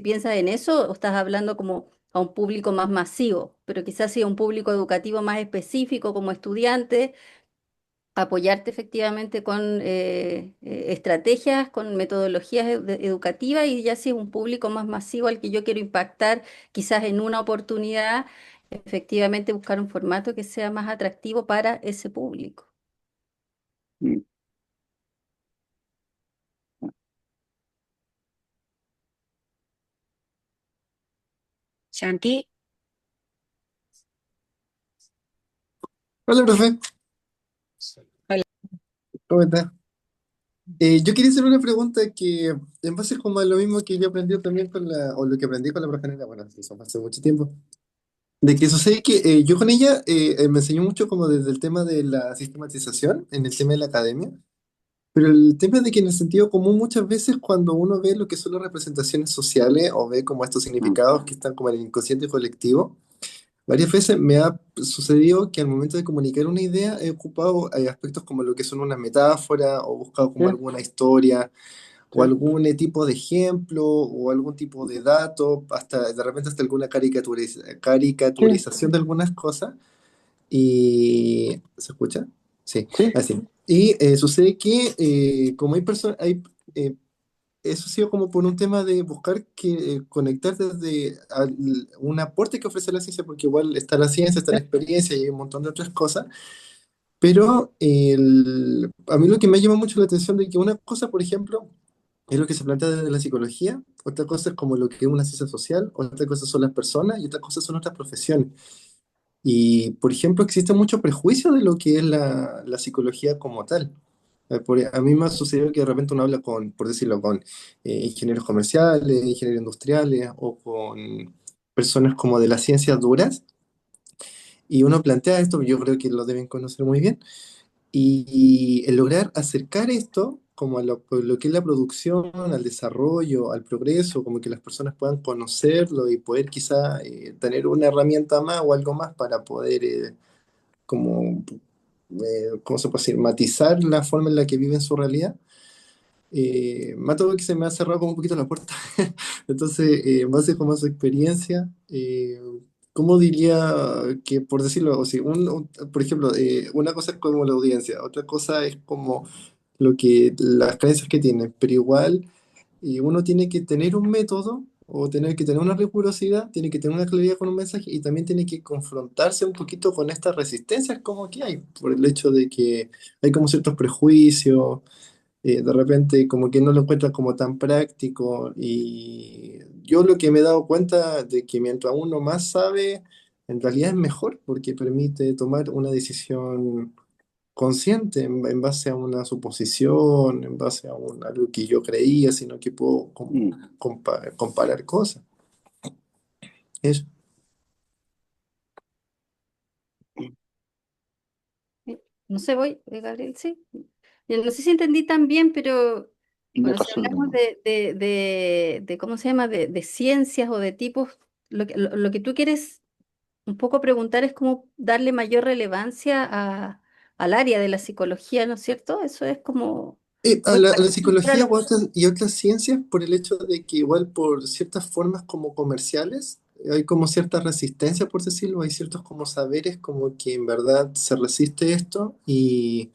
piensas en eso o estás hablando como a un público más masivo, pero quizás sí a un público educativo más específico como estudiante, apoyarte efectivamente con estrategias, con metodologías educativas, y ya si es un público más masivo al que yo quiero impactar, quizás en una oportunidad, efectivamente buscar un formato que sea más atractivo para ese público. Mm. Santi, Hola, profe, hola. ¿cómo estás? Yo quería hacer una pregunta que, en base como a lo mismo que yo aprendí también o lo que aprendí con la profesora, bueno, eso fue hace mucho tiempo, de que sucede que yo con ella me enseñó mucho como desde el tema de la sistematización, en el tema de la academia, pero el tema de que en el sentido común muchas veces cuando uno ve lo que son las representaciones sociales o ve como estos Mm, significados que están como en el inconsciente colectivo, varias veces me ha sucedido que al momento de comunicar una idea he ocupado aspectos como lo que son una metáfora o buscado sí, como alguna historia o sí, algún tipo de ejemplo o algún tipo de dato, hasta de repente hasta alguna sí, caricaturización de algunas cosas. Y ¿se escucha? Sí, sí, así. Y sucede que como hay personas, eh, eso ha sido como por un tema de buscar que conectar desde un aporte que ofrece la ciencia, porque igual está la ciencia, está la experiencia y hay un montón de otras cosas, pero a mí lo que me llama mucho la atención de que una cosa, por ejemplo, es lo que se plantea desde la psicología, otra cosa es como lo que es una ciencia social, otra cosa son las personas y otra cosa son otras profesiones. Y, por ejemplo, existe mucho prejuicio de lo que es la psicología como tal. A mí me ha sucedido que de repente uno habla con, por decirlo, con ingenieros comerciales, ingenieros industriales o con personas como de las ciencias duras y uno plantea esto, yo creo que lo deben conocer muy bien, y el lograr acercar esto como a lo que es la producción, al desarrollo, al progreso, como que las personas puedan conocerlo y poder quizá tener una herramienta más o algo más para poder como, ¿cómo se puede decir? Matizar la forma en la que viven su realidad. Me ha tocado que se me ha cerrado como un poquito la puerta. Entonces, en base como a su experiencia, ¿cómo diría que, por decirlo así, por ejemplo, una cosa es como la audiencia, otra cosa es como las creencias que tienen, pero igual uno tiene que tener un método o tener que tener una rigurosidad, tiene que tener una claridad con un mensaje y también tiene que confrontarse un poquito con estas resistencias como que hay, por el hecho de que hay como ciertos prejuicios, de repente como que no lo encuentran como tan práctico y yo lo que me he dado cuenta de que mientras uno más sabe, en realidad es mejor porque permite tomar una decisión consciente en base a una suposición, en base a algo que yo creía, sino que puedo mm, comparar cosas. Eso. No sé, voy, Gabriel, sí. Yo no sé si entendí tan bien, pero me bueno, si pasó lo hablamos mismo. ¿cómo se llama? De ciencias o de tipos, lo que tú quieres un poco preguntar es cómo darle mayor relevancia al área de la psicología, ¿no es cierto? Eso es como, o es A la parecido a psicología lo que... y otras ciencias por el hecho de que igual por ciertas formas como comerciales hay como cierta resistencia, por decirlo, hay ciertos como saberes como que en verdad se resiste esto y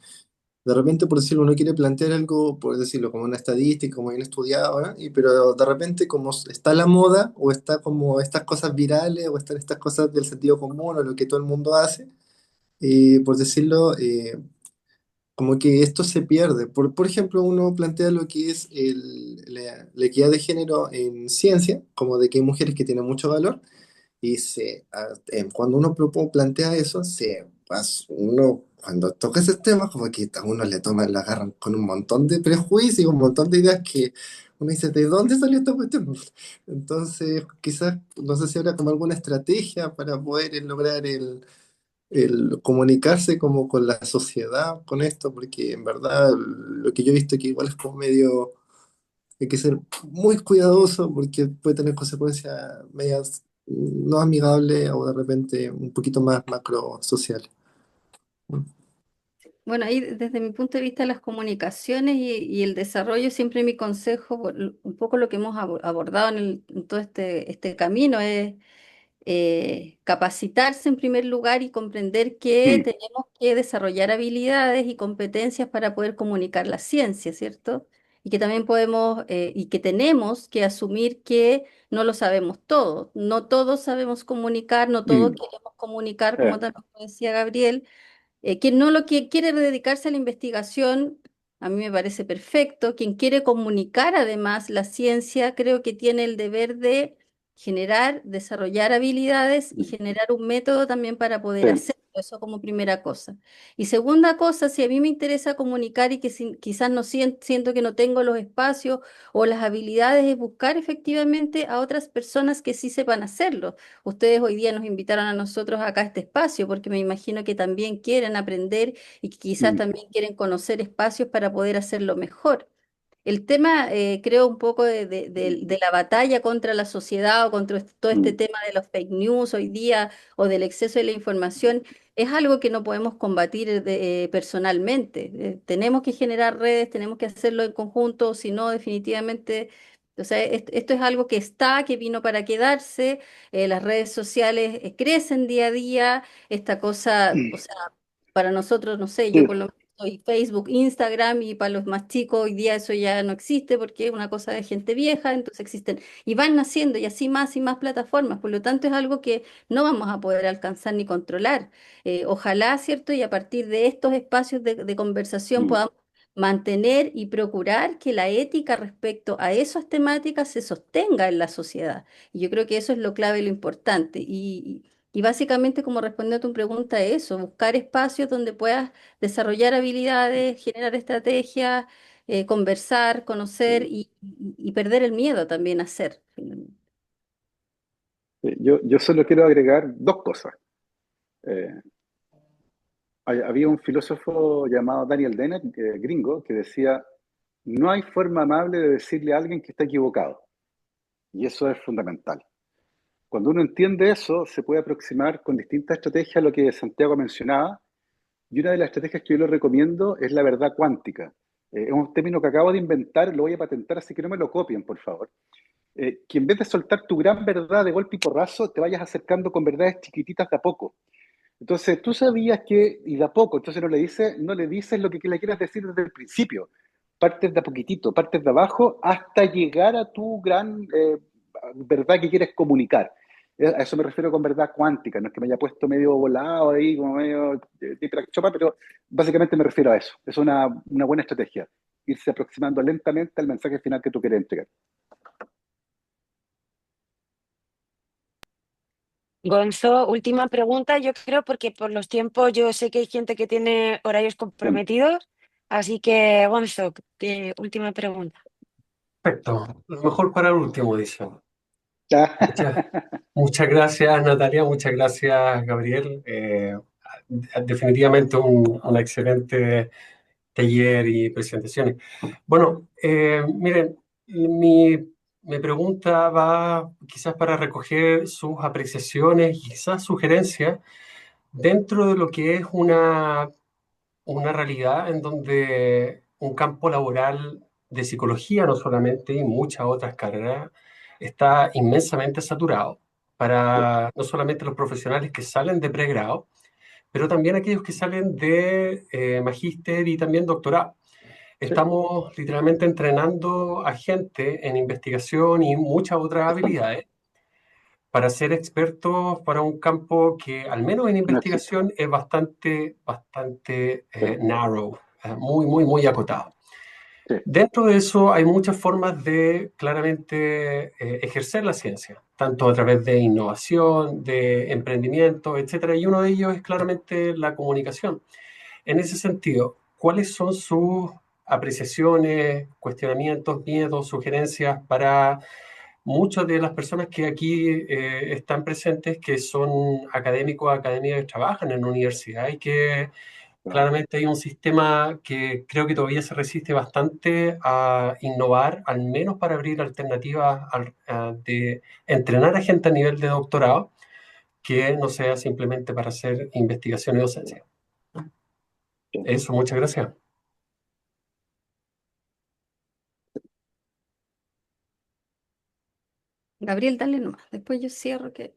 de repente, por decirlo, uno quiere plantear algo, por decirlo, como una estadística, como bien estudiado, ¿no? Pero de repente como está la moda o está como estas cosas virales o están estas cosas del sentido común o lo que todo el mundo hace, por decirlo, como que esto se pierde. Por ejemplo, uno plantea lo que es la equidad de género en ciencia, como de que hay mujeres que tienen mucho valor, y cuando uno plantea eso, uno cuando toca ese tema, como que a uno le toman, la agarran con un montón de prejuicios, un montón de ideas que uno dice, ¿de dónde salió esta cuestión? Entonces, quizás, no sé si habrá como alguna estrategia para poder lograr el comunicarse como con la sociedad con esto, porque en verdad lo que yo he visto que igual es como medio, hay que ser muy cuidadoso porque puede tener consecuencias medias no amigables o de repente un poquito más macro sociales. Bueno, ahí desde mi punto de vista las comunicaciones y el desarrollo, siempre mi consejo, un poco lo que hemos abordado en todo este camino es capacitarse en primer lugar y comprender que Mm, tenemos que desarrollar habilidades y competencias para poder comunicar la ciencia, ¿cierto? Y que también podemos y que tenemos que asumir que no lo sabemos todo. No todos sabemos comunicar, no todos mm, queremos comunicar, como eh, también decía Gabriel. Quien no lo quiere dedicarse a la investigación, a mí me parece perfecto. Quien quiere comunicar además la ciencia, creo que tiene el deber de generar, desarrollar habilidades y generar un método también para poder sí, hacerlo. Eso como primera cosa. Y segunda cosa, si a mí me interesa comunicar y que quizás no siento que no tengo los espacios o las habilidades, es buscar efectivamente a otras personas que sí sepan hacerlo. Ustedes hoy día nos invitaron a nosotros acá a este espacio porque me imagino que también quieren aprender y que quizás mm, también quieren conocer espacios para poder hacerlo mejor. El tema, creo, un poco de la batalla contra la sociedad o contra todo este Mm, tema de los fake news hoy día o del exceso de la información es algo que no podemos combatir personalmente. Tenemos que generar redes, tenemos que hacerlo en conjunto, si no, definitivamente. O sea, esto es algo que está, que vino para quedarse. Las redes sociales crecen día a día. Esta cosa, o sea, para nosotros, no sé, yo por sí, lo y Facebook, Instagram, y para los más chicos hoy día eso ya no existe porque es una cosa de gente vieja, entonces existen y van naciendo y así más y más plataformas, por lo tanto es algo que no vamos a poder alcanzar ni controlar. Ojalá, ¿cierto? Y a partir de estos espacios de conversación mm, podamos mantener y procurar que la ética respecto a esas temáticas se sostenga en la sociedad. Y yo creo que eso es lo clave y lo importante. Y básicamente, como respondiendo a tu pregunta, eso, buscar espacios donde puedas desarrollar habilidades, generar estrategias, conversar, conocer sí. y perder el miedo también a hacer, finalmente. Yo solo quiero agregar dos cosas. Eh, Había un filósofo llamado Daniel Dennett, gringo, que decía, no hay forma amable de decirle a alguien que está equivocado. Y eso es fundamental. Cuando uno entiende eso, se puede aproximar con distintas estrategias a lo que Santiago mencionaba. Y una de las estrategias que yo le recomiendo es la verdad cuántica. Es un término que acabo de inventar, lo voy a patentar, así que no me lo copien, por favor. Que en vez de soltar tu gran verdad de golpe y porrazo, te vayas acercando con verdades chiquititas de a poco. Entonces, tú sabías que, y de a poco, entonces no le dices lo que le quieras decir desde el principio. Partes de a poquitito, partes de abajo, hasta llegar a tu gran verdad que quieres comunicar. A eso me refiero con verdad cuántica, no es que me haya puesto medio volado ahí, como medio chopa, pero básicamente me refiero a eso. Es una buena estrategia, irse aproximando lentamente al mensaje final que tú quieres entregar. Gonzo, última pregunta, yo creo, porque por los tiempos yo sé que hay gente que tiene horarios Bien. comprometidos, así que Gonzo, última pregunta. Perfecto. Lo mejor para el último, dice. Ah, Muchas, muchas gracias, Natalia. Muchas gracias, Gabriel. Definitivamente un excelente taller y presentaciones. Bueno, miren, mi pregunta va quizás para recoger sus apreciaciones y quizás sugerencias dentro de lo que es una realidad en donde un campo laboral de psicología, no solamente, y muchas otras carreras, está inmensamente saturado sí, para no solamente los profesionales que salen de pregrado, pero también aquellos que salen de magíster y también doctorado. sí, Estamos literalmente entrenando a gente en investigación y muchas otras habilidades para ser expertos para un campo que, al menos en no existe. investigación, es bastante Sí, narrow, muy acotado. sí, Dentro de eso hay muchas formas de claramente ejercer la ciencia, tanto a través de innovación, de emprendimiento, etcétera, y uno de ellos es claramente la comunicación. En ese sentido, ¿cuáles son sus apreciaciones, cuestionamientos, miedos, sugerencias para muchas de las personas que aquí están presentes, que son académicos, académicas que trabajan en la universidad y que claro. claramente hay un sistema que creo que todavía se resiste bastante a innovar, al menos para abrir alternativas de entrenar a gente a nivel de doctorado, que no sea simplemente para hacer investigación y docencia? Sí. Eso, muchas gracias. Gabriel, dale nomás, después yo cierro que...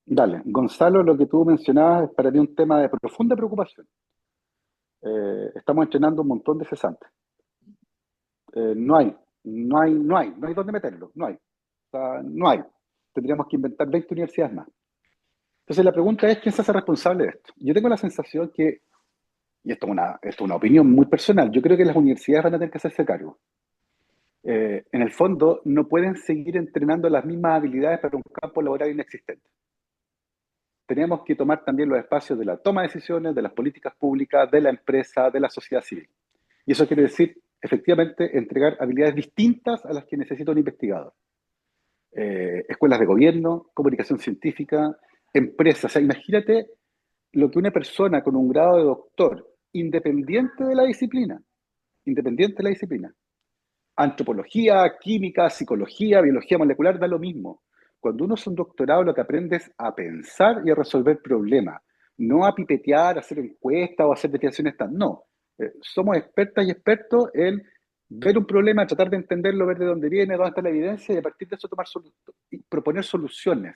Dale, Gonzalo, lo que tú mencionabas es para mí un tema de profunda preocupación. Estamos entrenando un montón de cesantes. No hay dónde meterlo, no hay. O sea, no hay. Tendríamos que inventar 20 universidades más. Entonces la pregunta es, ¿quién se hace responsable de esto? Yo tengo la sensación que, y esto es una opinión muy personal, yo creo que las universidades van a tener que hacerse cargo. En el fondo, no pueden seguir entrenando las mismas habilidades para un campo laboral inexistente. Tenemos que tomar también los espacios de la toma de decisiones, de las políticas públicas, de la empresa, de la sociedad civil. Y eso quiere decir, efectivamente, entregar habilidades distintas a las que necesita un investigador. Escuelas de gobierno, comunicación científica, empresas. O sea, imagínate lo que una persona con un grado de doctor, independiente de la disciplina, Antropología, química, psicología, biología molecular, da lo mismo. Cuando uno hace un doctorado, lo que aprende es a pensar y a resolver problemas, no a pipetear, a hacer encuestas o a hacer desviaciones tan. No. Somos expertas y expertos en ver un problema, tratar de entenderlo, ver de dónde viene, dónde está la evidencia y a partir de eso y proponer soluciones.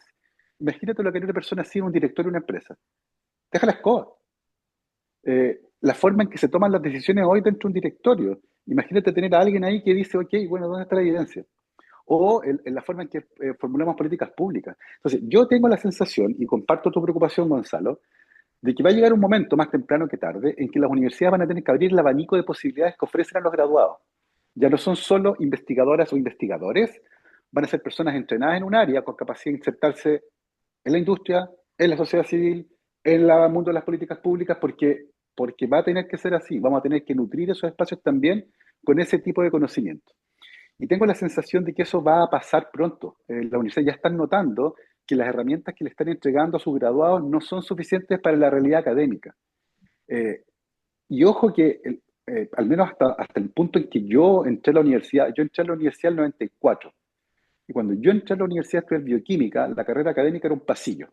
Imagínate lo que una persona así en un directorio de una empresa. Deja la escoba. La forma en que se toman las decisiones hoy dentro de un directorio. Imagínate tener a alguien ahí que dice, ok, bueno, ¿dónde está la evidencia? O en la forma en que formulamos políticas públicas. Entonces, yo tengo la sensación, y comparto tu preocupación, Gonzalo, de que va a llegar un momento, más temprano que tarde, en que las universidades van a tener que abrir el abanico de posibilidades que ofrecen a los graduados. Ya no son solo investigadoras o investigadores, van a ser personas entrenadas en un área con capacidad de insertarse en la industria, en la sociedad civil, en el mundo de las políticas públicas, porque va a tener que ser así. Vamos a tener que nutrir esos espacios también con ese tipo de conocimiento. Y tengo la sensación de que eso va a pasar pronto. La universidad ya están notando que las herramientas que le están entregando a sus graduados no son suficientes para la realidad académica. Eh, y ojo que, al menos hasta el punto en que yo entré a la universidad en el 94. Y cuando yo entré a la universidad a estudiar bioquímica, la carrera académica era un pasillo.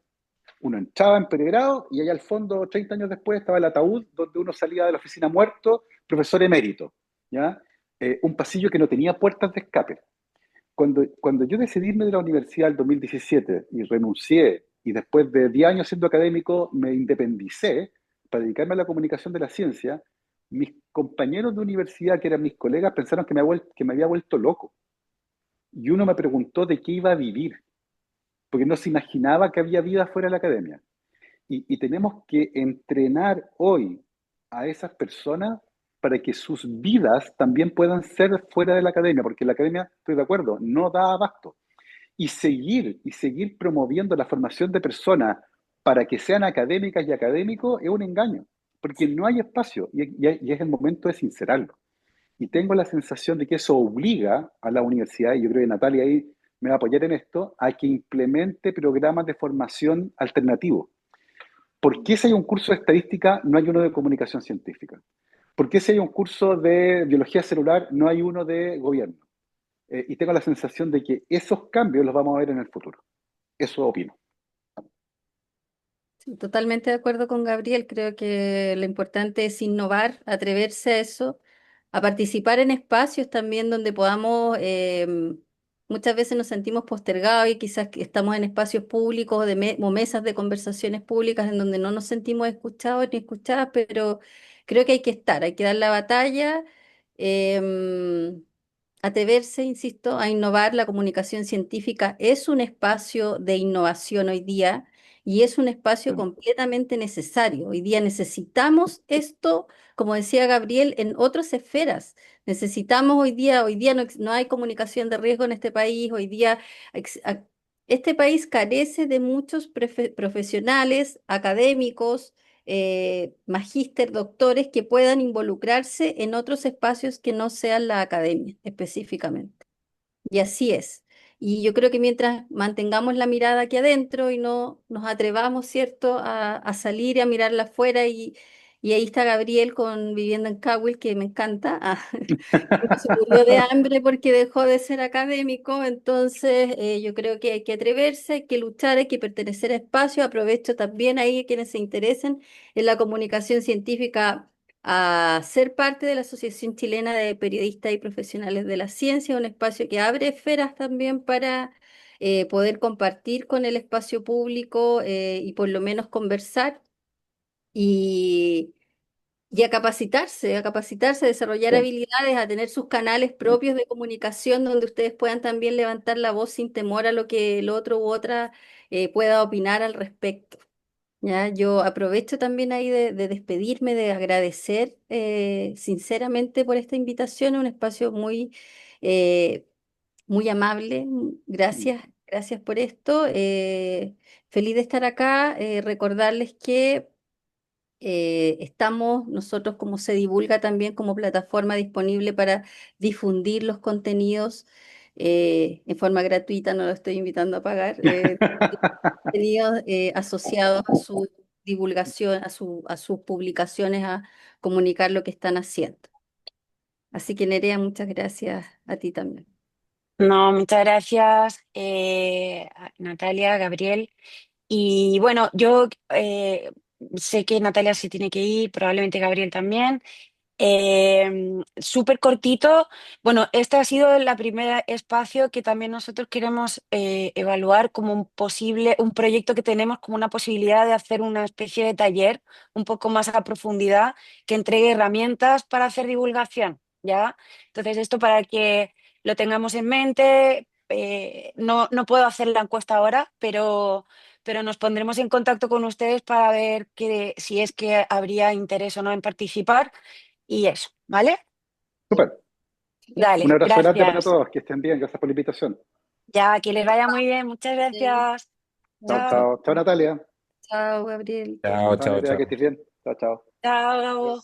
Uno entraba en pregrado y allá al fondo, 30 años después, estaba el ataúd donde uno salía de la oficina muerto, profesor emérito. ¿Ya? Un pasillo que no tenía puertas de escape. Cuando yo decidí irme de la universidad en 2017 y renuncié, y después de 10 años siendo académico me independicé para dedicarme a la comunicación de la ciencia, mis compañeros de universidad, que eran mis colegas, pensaron que me había vuelto loco. Y uno me preguntó de qué iba a vivir, porque no se imaginaba que había vida fuera de la academia. Y tenemos que entrenar hoy a esas personas para que sus vidas también puedan ser fuera de la academia, porque la academia, estoy de acuerdo, no da abasto. Y seguir promoviendo la formación de personas para que sean académicas y académicos es un engaño, porque no hay espacio y es el momento de sincerarlo. Y tengo la sensación de que eso obliga a la universidad, y yo creo que Natalia ahí me va a apoyar en esto, a que implemente programas de formación alternativos. ¿Por qué si hay un curso de estadística no hay uno de comunicación científica? ¿Por qué si hay un curso de biología celular no hay uno de gobierno? Y tengo la sensación de que esos cambios los vamos a ver en el futuro. Eso opino. Sí, totalmente de acuerdo con Gabriel. Creo que lo importante es innovar, atreverse a eso, a participar en espacios también donde podamos, muchas veces nos sentimos postergados y quizás que estamos en espacios públicos o mesas de conversaciones públicas en donde no nos sentimos escuchados ni escuchadas, pero creo que hay que estar, hay que dar la batalla, em, atreverse, insisto, a innovar. La comunicación científica es un espacio de innovación hoy día y es un espacio Sí. completamente necesario. Hoy día necesitamos esto, como decía Gabriel, en otras esferas. Necesitamos hoy día no hay comunicación de riesgo en este país, hoy día ex- a- este país carece de muchos profesionales, académicos, magíster, doctores que puedan involucrarse en otros espacios que no sean la academia específicamente. Y así es. Y yo creo que mientras mantengamos la mirada aquí adentro y no nos atrevamos, ¿cierto?, a salir y a mirarla afuera y ahí está Gabriel viviendo en Cahuil, que me encanta. No se murió de hambre porque dejó de ser académico, entonces yo creo que hay que atreverse, hay que luchar, hay que pertenecer a espacios. Aprovecho también ahí a quienes se interesen en la comunicación científica a ser parte de la Asociación Chilena de Periodistas y Profesionales de la Ciencia, un espacio que abre esferas también para poder compartir con el espacio público y por lo menos conversar. Y a capacitarse, a desarrollar Sí. habilidades, a tener sus canales propios de comunicación donde ustedes puedan también levantar la voz sin temor a lo que el otro u otra pueda opinar al respecto. ¿Ya? Yo aprovecho también ahí de despedirme, de agradecer sinceramente por esta invitación, es un espacio eh, muy amable. Gracias, gracias por esto. Feliz de estar acá. Recordarles que estamos nosotros, como se divulga también como plataforma disponible para difundir los contenidos en forma gratuita, no lo estoy invitando a pagar, contenidos asociados a su divulgación, a sus publicaciones, a comunicar lo que están haciendo. Así que Nerea, muchas gracias a ti también. No, muchas gracias, Natalia, Gabriel. Y bueno, yo sé que Natalia se tiene que ir, probablemente Gabriel también. Súper cortito. Bueno, este ha sido el primer espacio que también nosotros queremos evaluar como un posible, un proyecto que tenemos como una posibilidad de hacer una especie de taller un poco más a profundidad que entregue herramientas para hacer divulgación, ¿ya? Entonces, esto para que lo tengamos en mente. No puedo hacer la encuesta ahora, pero nos pondremos en contacto con ustedes para ver si es que habría interés o no en participar. Y eso, ¿vale? Súper. Un Dale, abrazo grande para gracias. todos, que estén bien, gracias por la invitación. Ya, que les vaya muy bien. Muchas Sí. gracias. Chao, Chao. chao. Chao, Natalia. Chao, Gabriel. Chao, Chao, chao, Nerea, que chao. estés bien. Chao, chao. Chao, Gabo.